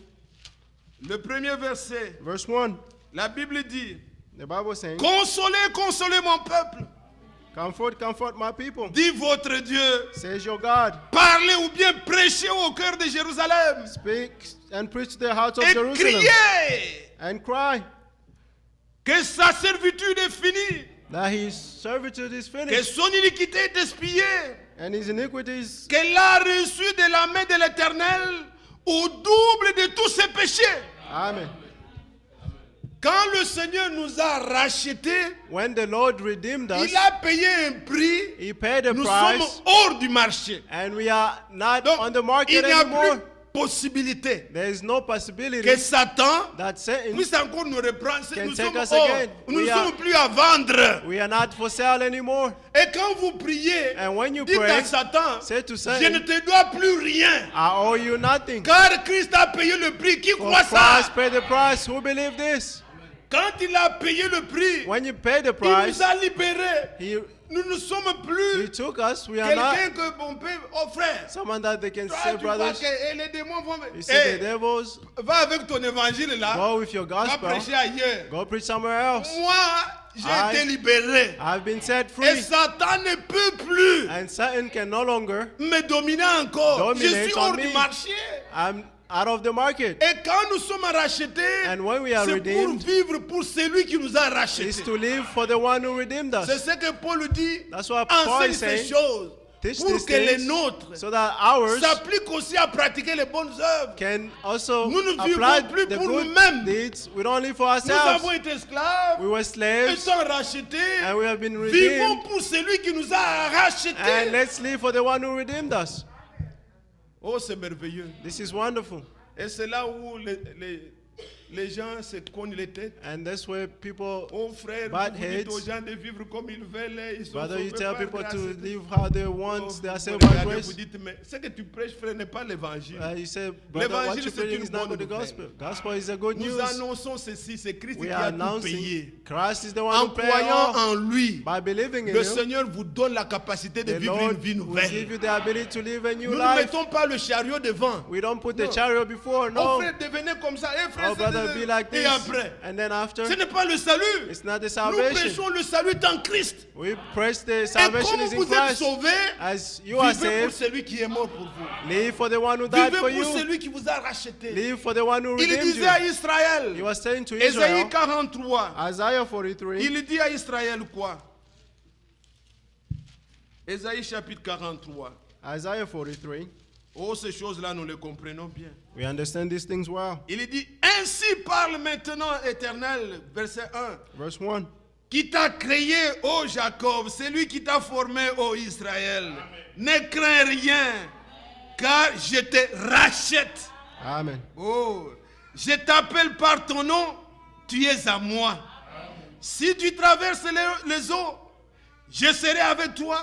le premier verset. verse 1, La Bible dit, the Bible saying, consolez, consolez mon peuple. comfort, comfort my people, Dit votre Dieu. says your God. Parlez ou bien prêchez au cœur de Jérusalem. Speak and preach to the hearts of Et Jerusalem, criez and cry que sa servitude est finie. that his servitude is Que finished, son iniquité est expiée. and his iniquities, Qu'elle a reçu de la main de l'Éternel au double de tous ses péchés. amen. Quand le Seigneur nous a rachetés, When the Lord redeemed us, il a payé un prix. he paid a Nous price, sommes hors du marché. and we are not Donc, on the il market n'y a anymore. plus possibilité There is no possibility que Satan that Satan, puisse encore nous reprendre. Can Nous take sommes us hors. again. Nous ne We are- sommes plus à vendre. we are not for sale anymore. Et quand vous priez, And when you dites pray, à Satan, say to je ne Satan, te dois plus rien. I owe you nothing. Car Christ a payé le prix. Qui For croit ça? Christ paid the price. Who believe this? Quand il a payé le prix, When you pay the il price, nous a libérés. he Nous ne sommes plus He took us. We are not quelqu'un que on peut, oh frère, someone that they can toi, say, tu vois brothers. que les démons vont... You see, the Eh, devils va avec ton évangile là, go with your va gospel. prêcher ailleurs. Go preach somewhere else. Moi, j'ai I- été libéré. I've been set Et free, Satan ne peut plus and Satan can no longer. me dominer encore. Je Dominate suis on hors me. du marché. I'm out of the market. Et quand nous sommes rachetés, And when we are c'est pour redeemed, vivre pour celui qui nous a Is rachetés. to live for the one who redeemed C'est us. ce que Paul dit. That's what Paul Enseigne is ces saying. choses Teach pour these que les things nôtres so that ours s'appliquent aussi à pratiquer les bonnes œuvres. can also Nous ne apply vivons plus the pour good nous-mêmes. deeds. We don't live for Nous ourselves. avons été esclaves, We were slaves étant rachetés. and we have been Vivons redeemed. pour celui qui nous a rachetés. And let's live for the one who redeemed us. Oh, c'est merveilleux. This is wonderful. Et c'est là où les gens se cognent les têtes. And that's where people, Oh frère, Bad vous dites heads. aux gens de vivre comme ils veulent. Ils sont brother, you sauvés tell par people grâce. to live how they Oh, want. They are vous saved by regardez, grace. vous dites, mais ce que tu prêches, frère, n'est pas l'évangile. You say, brother, what L'évangile, you're c'est preaching une is not bonne the gospel. nouvelle. Gospel is a good Nous news. annonçons ceci, c'est Christ We qui are a tout announcing payé. Christ is the one En who paid croyant all. en lui, By believing in le him, Seigneur vous donne la capacité de the vivre Lord une vie will give nouvelle. you the ability to live a new Nous ne life. mettons pas le chariot devant. We don't put the No. chariot before, Oh no. frère, devenez comme ça. Eh frère, Oh, brother, c'est- be like et this. après. And then after, Ce n'est pas le salut. it's not the Nous salvation. prêchons le salut en Christ. We preach the Et salvation comme is in vous êtes Christ. sauvés, As you are vivez pour saved, celui qui est mort pour vous. live for the one who died Vivez for pour you. celui qui vous a racheté. Live for the one who Il redeemed disait à you. Israël, He was saying to Ésaïe Israel, 43, Isaiah 43, il dit à Israël quoi? Ésaïe chapitre 43. Isaiah 43. Oh, ces choses-là, nous les comprenons bien. We understand these things well. Il dit, ainsi parle maintenant Éternel, verset 1, Verse 1. qui t'a créé, ô Jacob, celui qui t'a formé, ô Israël. Ne crains rien, car je te rachète. Amen. Oh, je t'appelle par ton nom, tu es à moi. Si tu traverses les eaux, je serai avec toi.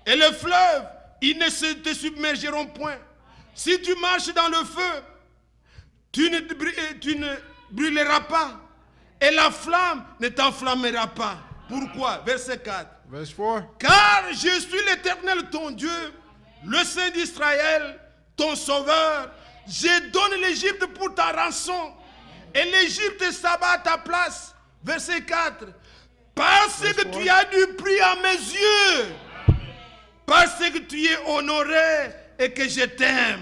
Et les fleuves, ils ne te submergeront point. Si tu marches dans le feu, tu ne brûleras pas. Et la flamme ne t'enflammera pas. Pourquoi? Verset 4. Verse 4. Car je suis l'Éternel ton Dieu, le Saint d'Israël, ton Sauveur. Je donne l'Égypte pour ta rançon, et l'Égypte s'abat à ta place. Verset 4. Parce que tu as du prix à mes yeux, parce que tu es honoré et que je t'aime.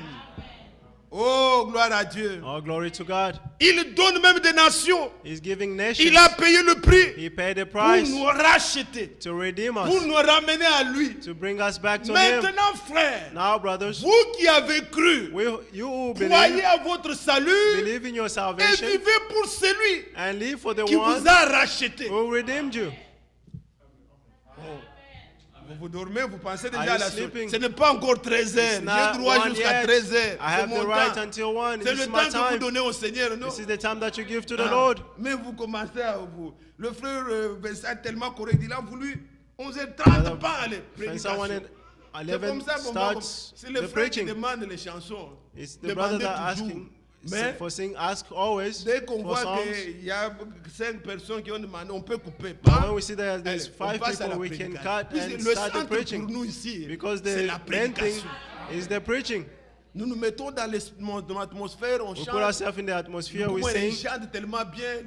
Oh, gloire à Dieu. All glory to God. Il donne même des nations. He's giving nations. Il a payé le prix He paid the pour price nous racheter, to redeem us, pour nous ramener à lui. to bring us back to Him. Maintenant, frères, Now, brothers, vous qui avez cru, you who croyez believe, à votre salut believe in your et salvation vivez pour celui and live for the qui one vous a racheté. who redeemed you. Vous dormez, vous pensez Are déjà you à la sleeping? Ce n'est pas encore 13 heures. It's not J'ai droit 1 jusqu'à yet. 13 heures. I C'est have mon the right temps. until 1. C'est This le is my temps que vous time. donnez au Seigneur, non? This is the time that you give to the Ah, Lord. mais vous commencez à vous. Le frère Vincent tellement correct, il a voulu 11h30 Brother pas les Vincent wanted prédications. C'est 11 comme ça qu'on va. starts C'est le the frère qui preaching. demande les chansons. It's the brother Demandez that toujours. asking Mais for sing, ask always dès qu'on for voit songs. qu'il y a 5 personnes qui ont demandé, on peut couper. When we see that there's Allez, on 5 passe à la people, we can prédication. cut Puisque and le start the centre pour preaching. nous ici, Because c'est the la main thing prédication. is the preaching. Nous nous mettons dans l'atmosphère, on We put chante. ourselves in the atmosphere, we Comment ils sing, chantent tellement bien,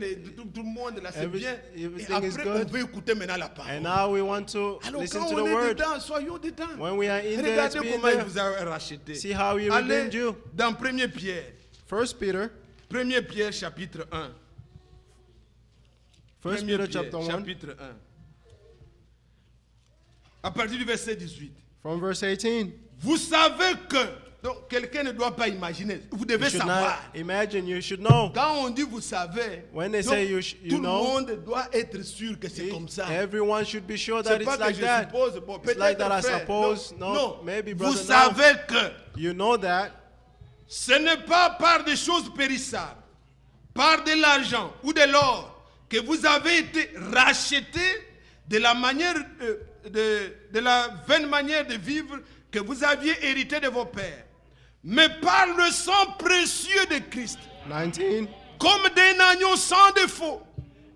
tout le monde là, c'est bien. Et everything is après, on good. veut écouter maintenant la parole. and now we want to Alors listen quand to on the est word. dedans, soyons dedans. When we are in there, let's Regardez be in comment il there. vous a racheté. See how he Allez redeemed you. dans 1 Pierre. 1 Peter. 1 Pierre chapitre 1. 1 1 Peter Pierre chapter 1. chapitre 1. À partir du verset 18. From verse 18. Vous savez que, donc quelqu'un ne doit pas imaginer, vous devez You should savoir. not imagine, you should know. Quand on dit vous savez, When they donc, say you tout le know, monde doit être sûr que c'est comme ça. Everyone should be sure that C'est it's pas que like je that. suppose, bon, It's like that I frère, suppose. non, No, maybe vous brother. No. savez que You know that ce n'est pas par des choses périssables, par de l'argent ou de l'or, que vous avez été rachetés de la manière, de la vaine manière de vivre que vous aviez hérité de vos pères, mais par le sang précieux de Christ, 19. comme d'un agneau sans défaut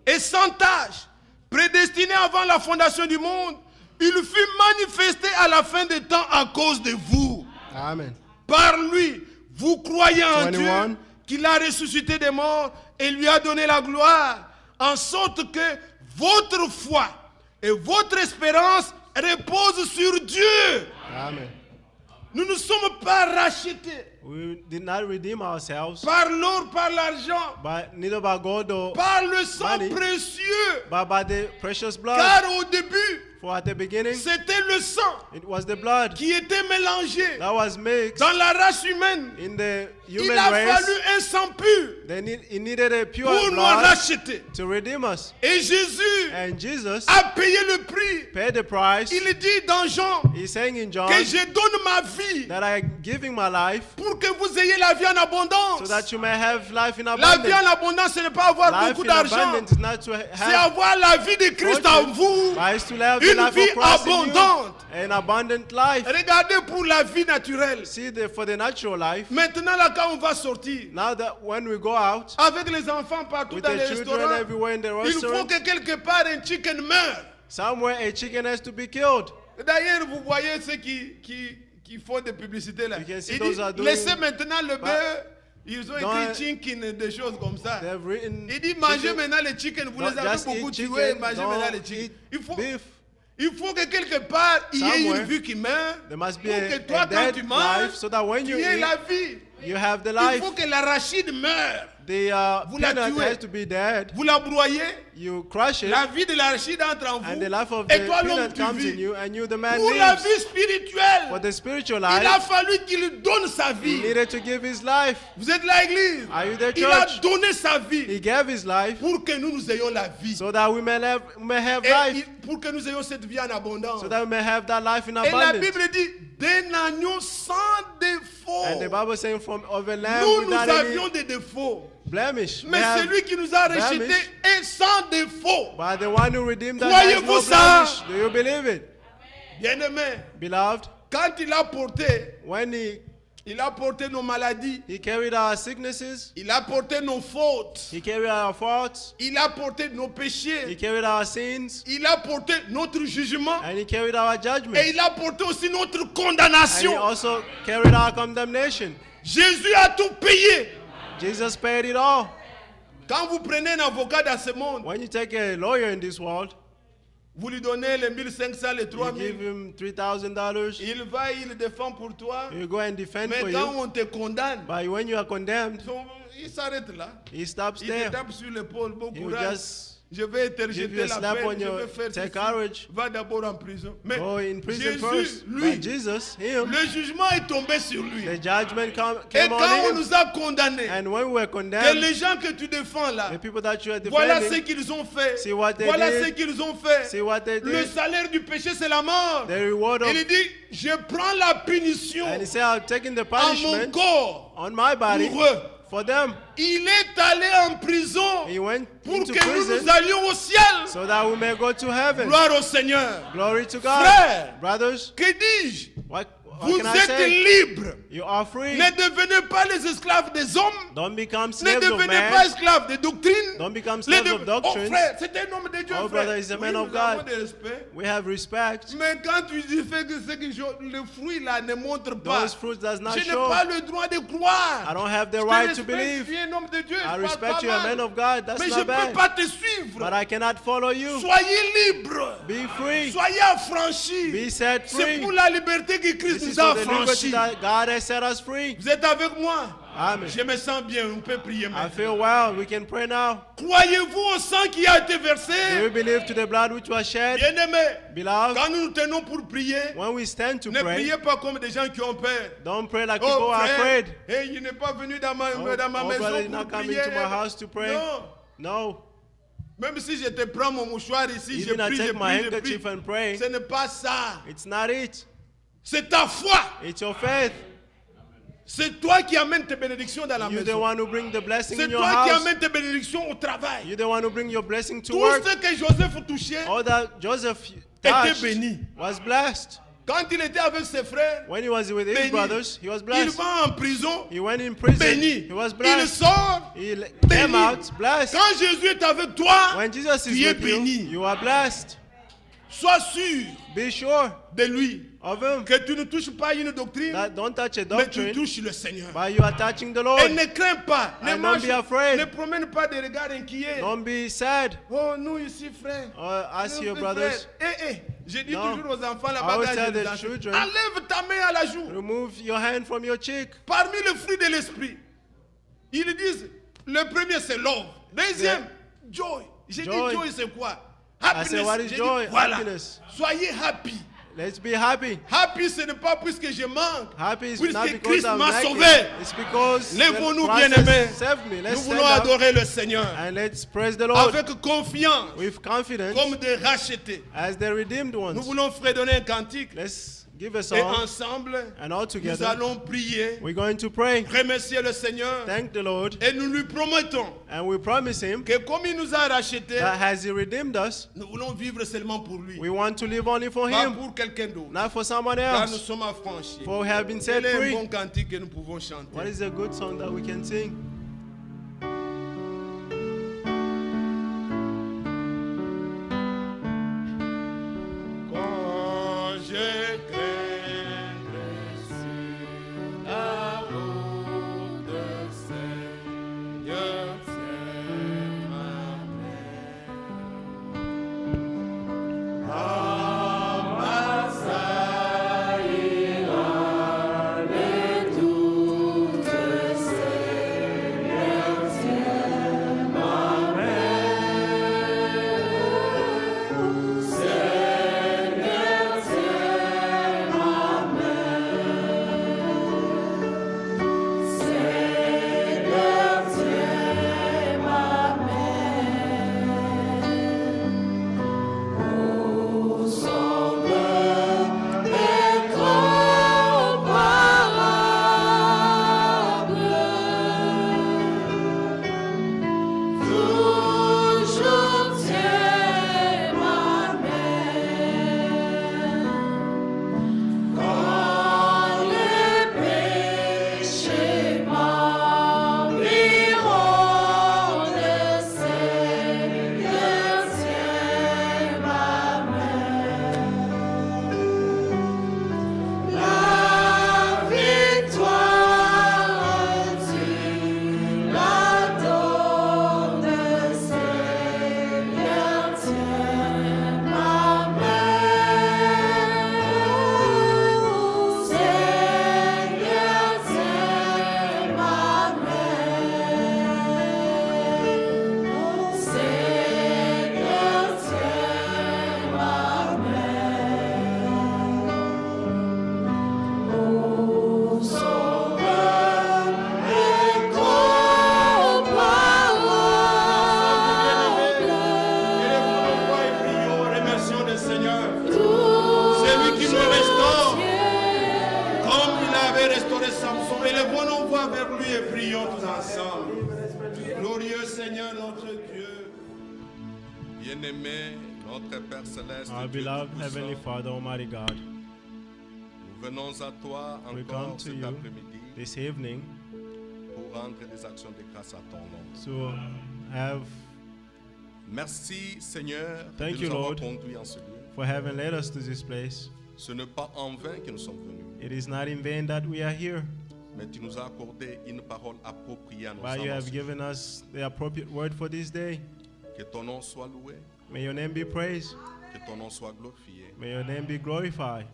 et sans tache, prédestiné avant la fondation du monde, il fut manifesté à la fin des temps à cause de vous. Amen. Par lui, vous croyez en 21. Dieu, qu'il a ressuscité des morts et lui a donné la gloire, en sorte que votre foi et votre espérance reposent sur Dieu. Amen. Nous ne sommes pas rachetés we did not redeem ourselves, par l'or, par l'argent, but neither by gold or par le sang money, précieux. but by the precious blood. Car au début, For at the beginning, c'était le sang it was the blood qui était mélangé that was mixed dans la race humaine. in the Il human a race. fallu un sang pur It needed a pure pour nous blood racheter. to redeem us. Et Jésus And Jesus a payé le prix. paid the price. Il dit dans Jean He's saying in John que je donne ma vie that I'm giving my life pour que vous ayez la vie en so abondance. that you may have life in La vie en abundance. abondance, ce n'est pas avoir Life beaucoup in d'argent. abundance is not to C'est have avoir la vie de Christ en fortune, vous. but it's to have the Une life vie of Christ in you, abondante. an abundant life. Regardez pour la vie naturelle. See, for the natural life, Maintenant, là, quand on va sortir, now that when we go out avec les enfants partout with dans the les children restaurants, everywhere in the il faut restaurant, que quelque part un chicken meure. somewhere a chicken has to be killed. D'ailleurs, vous voyez ceux qui font des publicités là. You can see Il those dit, are doing- laissez maintenant le bœuf. Ils ont Dans- écrit chicken, des choses comme ça. They've written Il dit, mangez chicken- maintenant les chicken. Vous Don't les avez just beaucoup eat tués, chicken, mangez don't maintenant les chicken. eat beef. Il faut que quelque part, il y ait Somewhere, une vie qui meurt. There must be Pour que a toi, quand dead tu manges, life so that when tu you aies eat, la vie. you have the Il life. faut que l'arachide meure. The Vous la peanut tuez. has to be dead. Vous la broyez. You crush it, La vie de l'arachide entre en vous. and the life of Et the toi, l'homme, peanut tu comes in vis. you, and you, the man, Pour la lives. vie spirituelle, For the spiritual il a life, fallu qu'il donne sa he vie. needed to give his life. Vous êtes là, église. Are you there, Il a church? donné sa vie He gave his life pour que nous ayons la vie. so that we may have Et life, pour que nous ayons cette vie en abondance. so that we may have that life in Et la abundance. Bible dit, d'un agneau sans défaut. And the Bible is saying from of a lamb Nous, nous without avions any des défauts. blemish. We Mais have celui qui nous a rachetés blemish. est sans défaut. by the one who redeemed us has no Croyez-vous ça? blemish. Do you believe it? Bien-aimé, Beloved, quand il a porté when he Il a porté nos maladies. He carried our sicknesses. Il a porté nos fautes. He carried our faults. Il a porté nos He péchés. carried our sins. Il a porté notre jugement. And he carried our Et judgment. il a porté aussi notre And he condamnation. also carried our condemnation. Jésus a tout payé. Jesus paid it all. Quand vous prenez un avocat dans ce monde, When you take a lawyer in this world, vous lui donnez les 1500, les you 3000. give him $3,000. Il va, il défend pour toi. You go and defend for Mais quand you. on te condamne, But when you are condemned, il s'arrête là. he stops Il te there. tape sur l'épaule. Bon He will courage. just Je vais te give you rejeter a la slap on peine. Je your vais faire take ceci. courage. Va d'abord en prison. Mais Go in prison Jésus, first. lui, But Jesus, him, le jugement est tombé sur lui. the judgment Et came quand on on him. nous a condamnés, And when we were que condemned, les gens que tu défends là, the people that you are voilà ce defending, qu'ils ont fait. see what they Voilà did. ce qu'ils ont fait. see what they Le did, salaire du péché, c'est la mort. the reward of, Il dit, je prends la punition and he said, I'm taking the à mon punishment corps on my body pour eux. for them. Il est allé en prison He went pour into que nous prison allions au ciel. so that we may go to heaven. Gloire au Seigneur. Glory to God. Frère, Brothers, que dis-je? what Vous can I êtes say? libres. You are free. Ne devenez pas les esclaves des hommes. Don't become Ne slaves of devenez pas man. esclaves des doctrines. Don't become Les slaves of Oh doctrines. frère, c'est un homme de Dieu, Oh, frère. brother, he's a man Oui, of nous avons God. de respect. We have respect. Mais quand tu dis que le fruit là ne montre pas, Those fruits does not je n'ai show. pas le droit de croire. I don't have the Je te right to respecte, believe. tu es un homme de Dieu. I je parle respect pas you, a mal. man of God. That's Mais je not ne peux bad. pas te suivre. But I cannot follow you. Soyez libre. Be free. Soyez affranchis. Be set C'est free. pour la liberté que Christ This is nous a for the liberty affranchis. that God has set us free. Vous êtes avec moi? Amen. Je me sens bien, on peut prier I maintenant. feel well. We can pray now. Croyez-vous au sang qui a été Do versé? you believe to the blood which was shed? Bien-aimés, Beloved, quand nous nous tenons pour prier, when we stand to ne pray, priez pas comme des gens qui ont peur. don't pray like people Oh are frère, afraid. hey, il n'est pas venu dans ma, Oh, dans ma oh, brother, maison you're not pour coming prier. to my house to pray. Non, No. même si je te prends mon mouchoir ici, je Even I prie, je take my prie, je handkerchief prie. and pray. Ce n'est pas ça. It's not it. C'est ta foi. It's your faith. C'est toi qui amènes tes bénédictions dans la You're the maison. one who bring the blessing C'est in your toi qui house. amènes tes bénédictions au travail. You're the one who bring your blessing to Tout work. ce que Joseph touchait, All that Joseph était touched béni. was blessed. Quand il était avec ses frères, When he was with his béni. brothers, he was Il blessed. va en prison, He went in prison. béni. He was Il blessed. sort, He béni. came out blessed. Quand Jésus est avec toi, When Jesus tu is es with you, béni. you are blessed. Sois sûr Be sure de lui. of him. Que tu ne touches pas une doctrine, That don't touch a mais tu doctrine, touches le Seigneur. but you are touching the Et Lord. ne crains pas, ne And marche, don't be afraid. ne promène pas des regards inquiets. Don't be sad. Oh, nous ici, frère. Ask your Frère, brothers. je dis No. toujours aux enfants I là-bas, always quand tell je les the enseigne, children, enlève ta main à la joue. Remove your hand from your cheek. Parmi les fruits de l'esprit, ils disent, le premier c'est love. Deuxième, joy. J'ai dit Joy. joy c'est quoi? I said, what is J'ai dit, joy? voilà. Happiness. Soyez happy. Let's be happy. Happy ce n'est pas puisque je manque. Happy is Puisque not because Christ I'm m'a like sauvé. it. It's because Lèvons-nous, Christ bien-aimés. has saved me. Nous Let's voulons stand up adorer le Seigneur and let's praise the Lord avec confiance, with confidence comme des rachetés. as the redeemed Nous ones. voulons fredonner un cantique Let's give a et song, ensemble, and all nous together allons prier, we're going to pray. remercier le Seigneur Thank the Lord, et nous lui promettons and we promise Him que comme il nous a rachetés, that as He redeemed us, nous voulons vivre seulement pour lui, we want to live only for pas Him, pour quelqu'un d'autre. not for someone Car nous else. sommes affranchis. For we have been set Quel est un free. bon cantique que nous pouvons chanter? What is a good song that we can sing? Quand je craindrai sur la route, Seigneur, c'est ma paix. Amasa ira les doutes, Seigneur, qu'il nous restaure comme il avait restauré Samson. Élevons nos voix vers lui et prions tous ensemble. Glorieux Seigneur notre Dieu. Bien-aimé, notre Père Céleste, Our Dieu beloved Tout-Puissant, Heavenly Father, Almighty God, nous venons à toi we come encore to cet you après-midi this evening pour rendre des actions de grâce à ton nom. to have Merci Seigneur Thank de you, nous avoir Lord. conduits en ce lieu. for having led us to this place. Ce n'est pas en vain que nous sommes venus, It is not in vain that we are here, mais tu nous as accordé une parole appropriée à nos but you âmes. have given us the appropriate word for this day. Que ton nom soit loué, May your name be praised. que ton nom soit glorifié. May your name be glorified.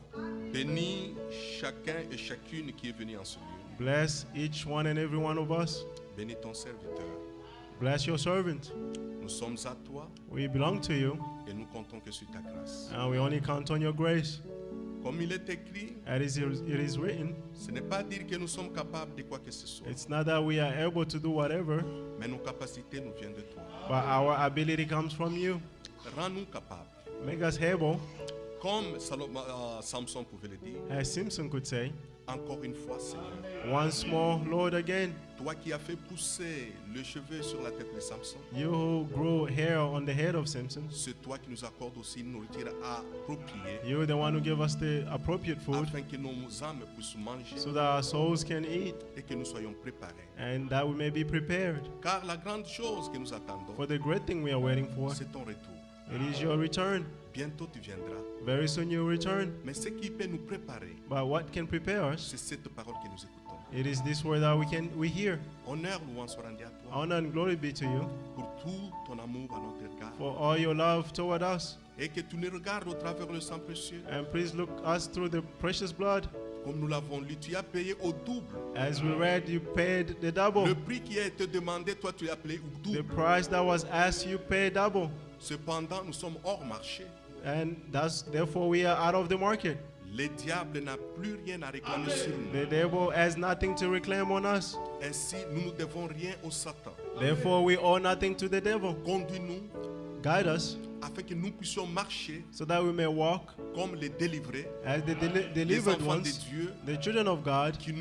Bénis chacun et chacune qui est venu en ce lieu. Bless each one and every one of us. Bénis ton serviteur. Bless your servant. Nous sommes à toi We belong to you, et nous comptons que sur ta grâce. and we only count on your grace. Comme il est écrit, As it is written, ce n'est pas dire que nous sommes capables de quoi que ce soit, it's not that we are able to do whatever, mais nos capacités nous viennent de toi. but our ability comes from you. Rends-nous capables. Make us able, Comme Samson pouvait le dire, as Simpson could say, encore une fois, Seigneur, once more, Lord, again. toi qui as fait pousser le cheveu sur la tête de Samson, You who grew hair on the head of Simpson, c'est toi qui nous accordes aussi une nourriture appropriée you're the one who gave us the appropriate food afin que nos âmes puissent manger so that our souls can eat et que nous soyons préparés. and that we may be prepared Car la grande chose que nous attendons, for the great thing we are waiting for. c'est ton retour. It is your return. Bientôt tu viendras. Very soon you return. Mais ce qui peut nous préparer, But what can prepare us? c'est cette parole que nous écoutons. It is this word that we hear. Honneur, louange soit rendu à toi Honor and glory be to you pour tout ton amour à notre égard. for all your love toward us. Et que tu nous regardes au travers le sang précieux. And please look us through the precious blood. Comme nous l'avons lu, tu as payé au double. As we read, you paid the double. Le prix qui a été demandé, toi tu l'as payé au The double. price that was asked, you paid double. Cependant, nous sommes hors marché. And therefore we are out of the market. Le diable n'a plus rien à réclamer sur nous. The devil has nothing to reclaim on us. Ainsi, nous ne devons rien au Satan. Therefore we owe nothing to the devil. Conduis-nous Guide us afin que nous puissions marcher so that we may walk comme les délivrés, as the les delivered enfants de ones, Dieu the children of God, qui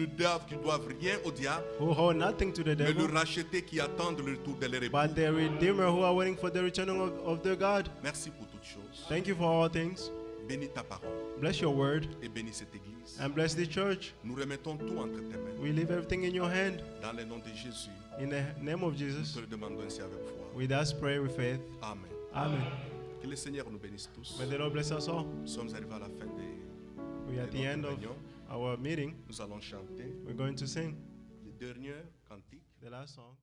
doivent rien au diable, who hold nothing to the mais le devil, racheter qui attendent le retour de leur époux. but the Redeemer who are waiting for the returning of their God. Merci pour toutes choses. Thank you for all things. Bénis ta parole Bless your word et bénis cette église. and bless the church. Nous remettons tout entre tes mains. We leave everything in your hand. Dans le nom de Jésus, In the name of nous Jesus, te le demandons ainsi avec foi. we thus pray with faith. Amen. Amen. Que le Seigneur nous bénisse tous. May the Lord bless us all. Nous sommes arrivés à la fin de We are at the end of our meeting. Nous allons chanter We're going to sing le dernier cantique. the last song.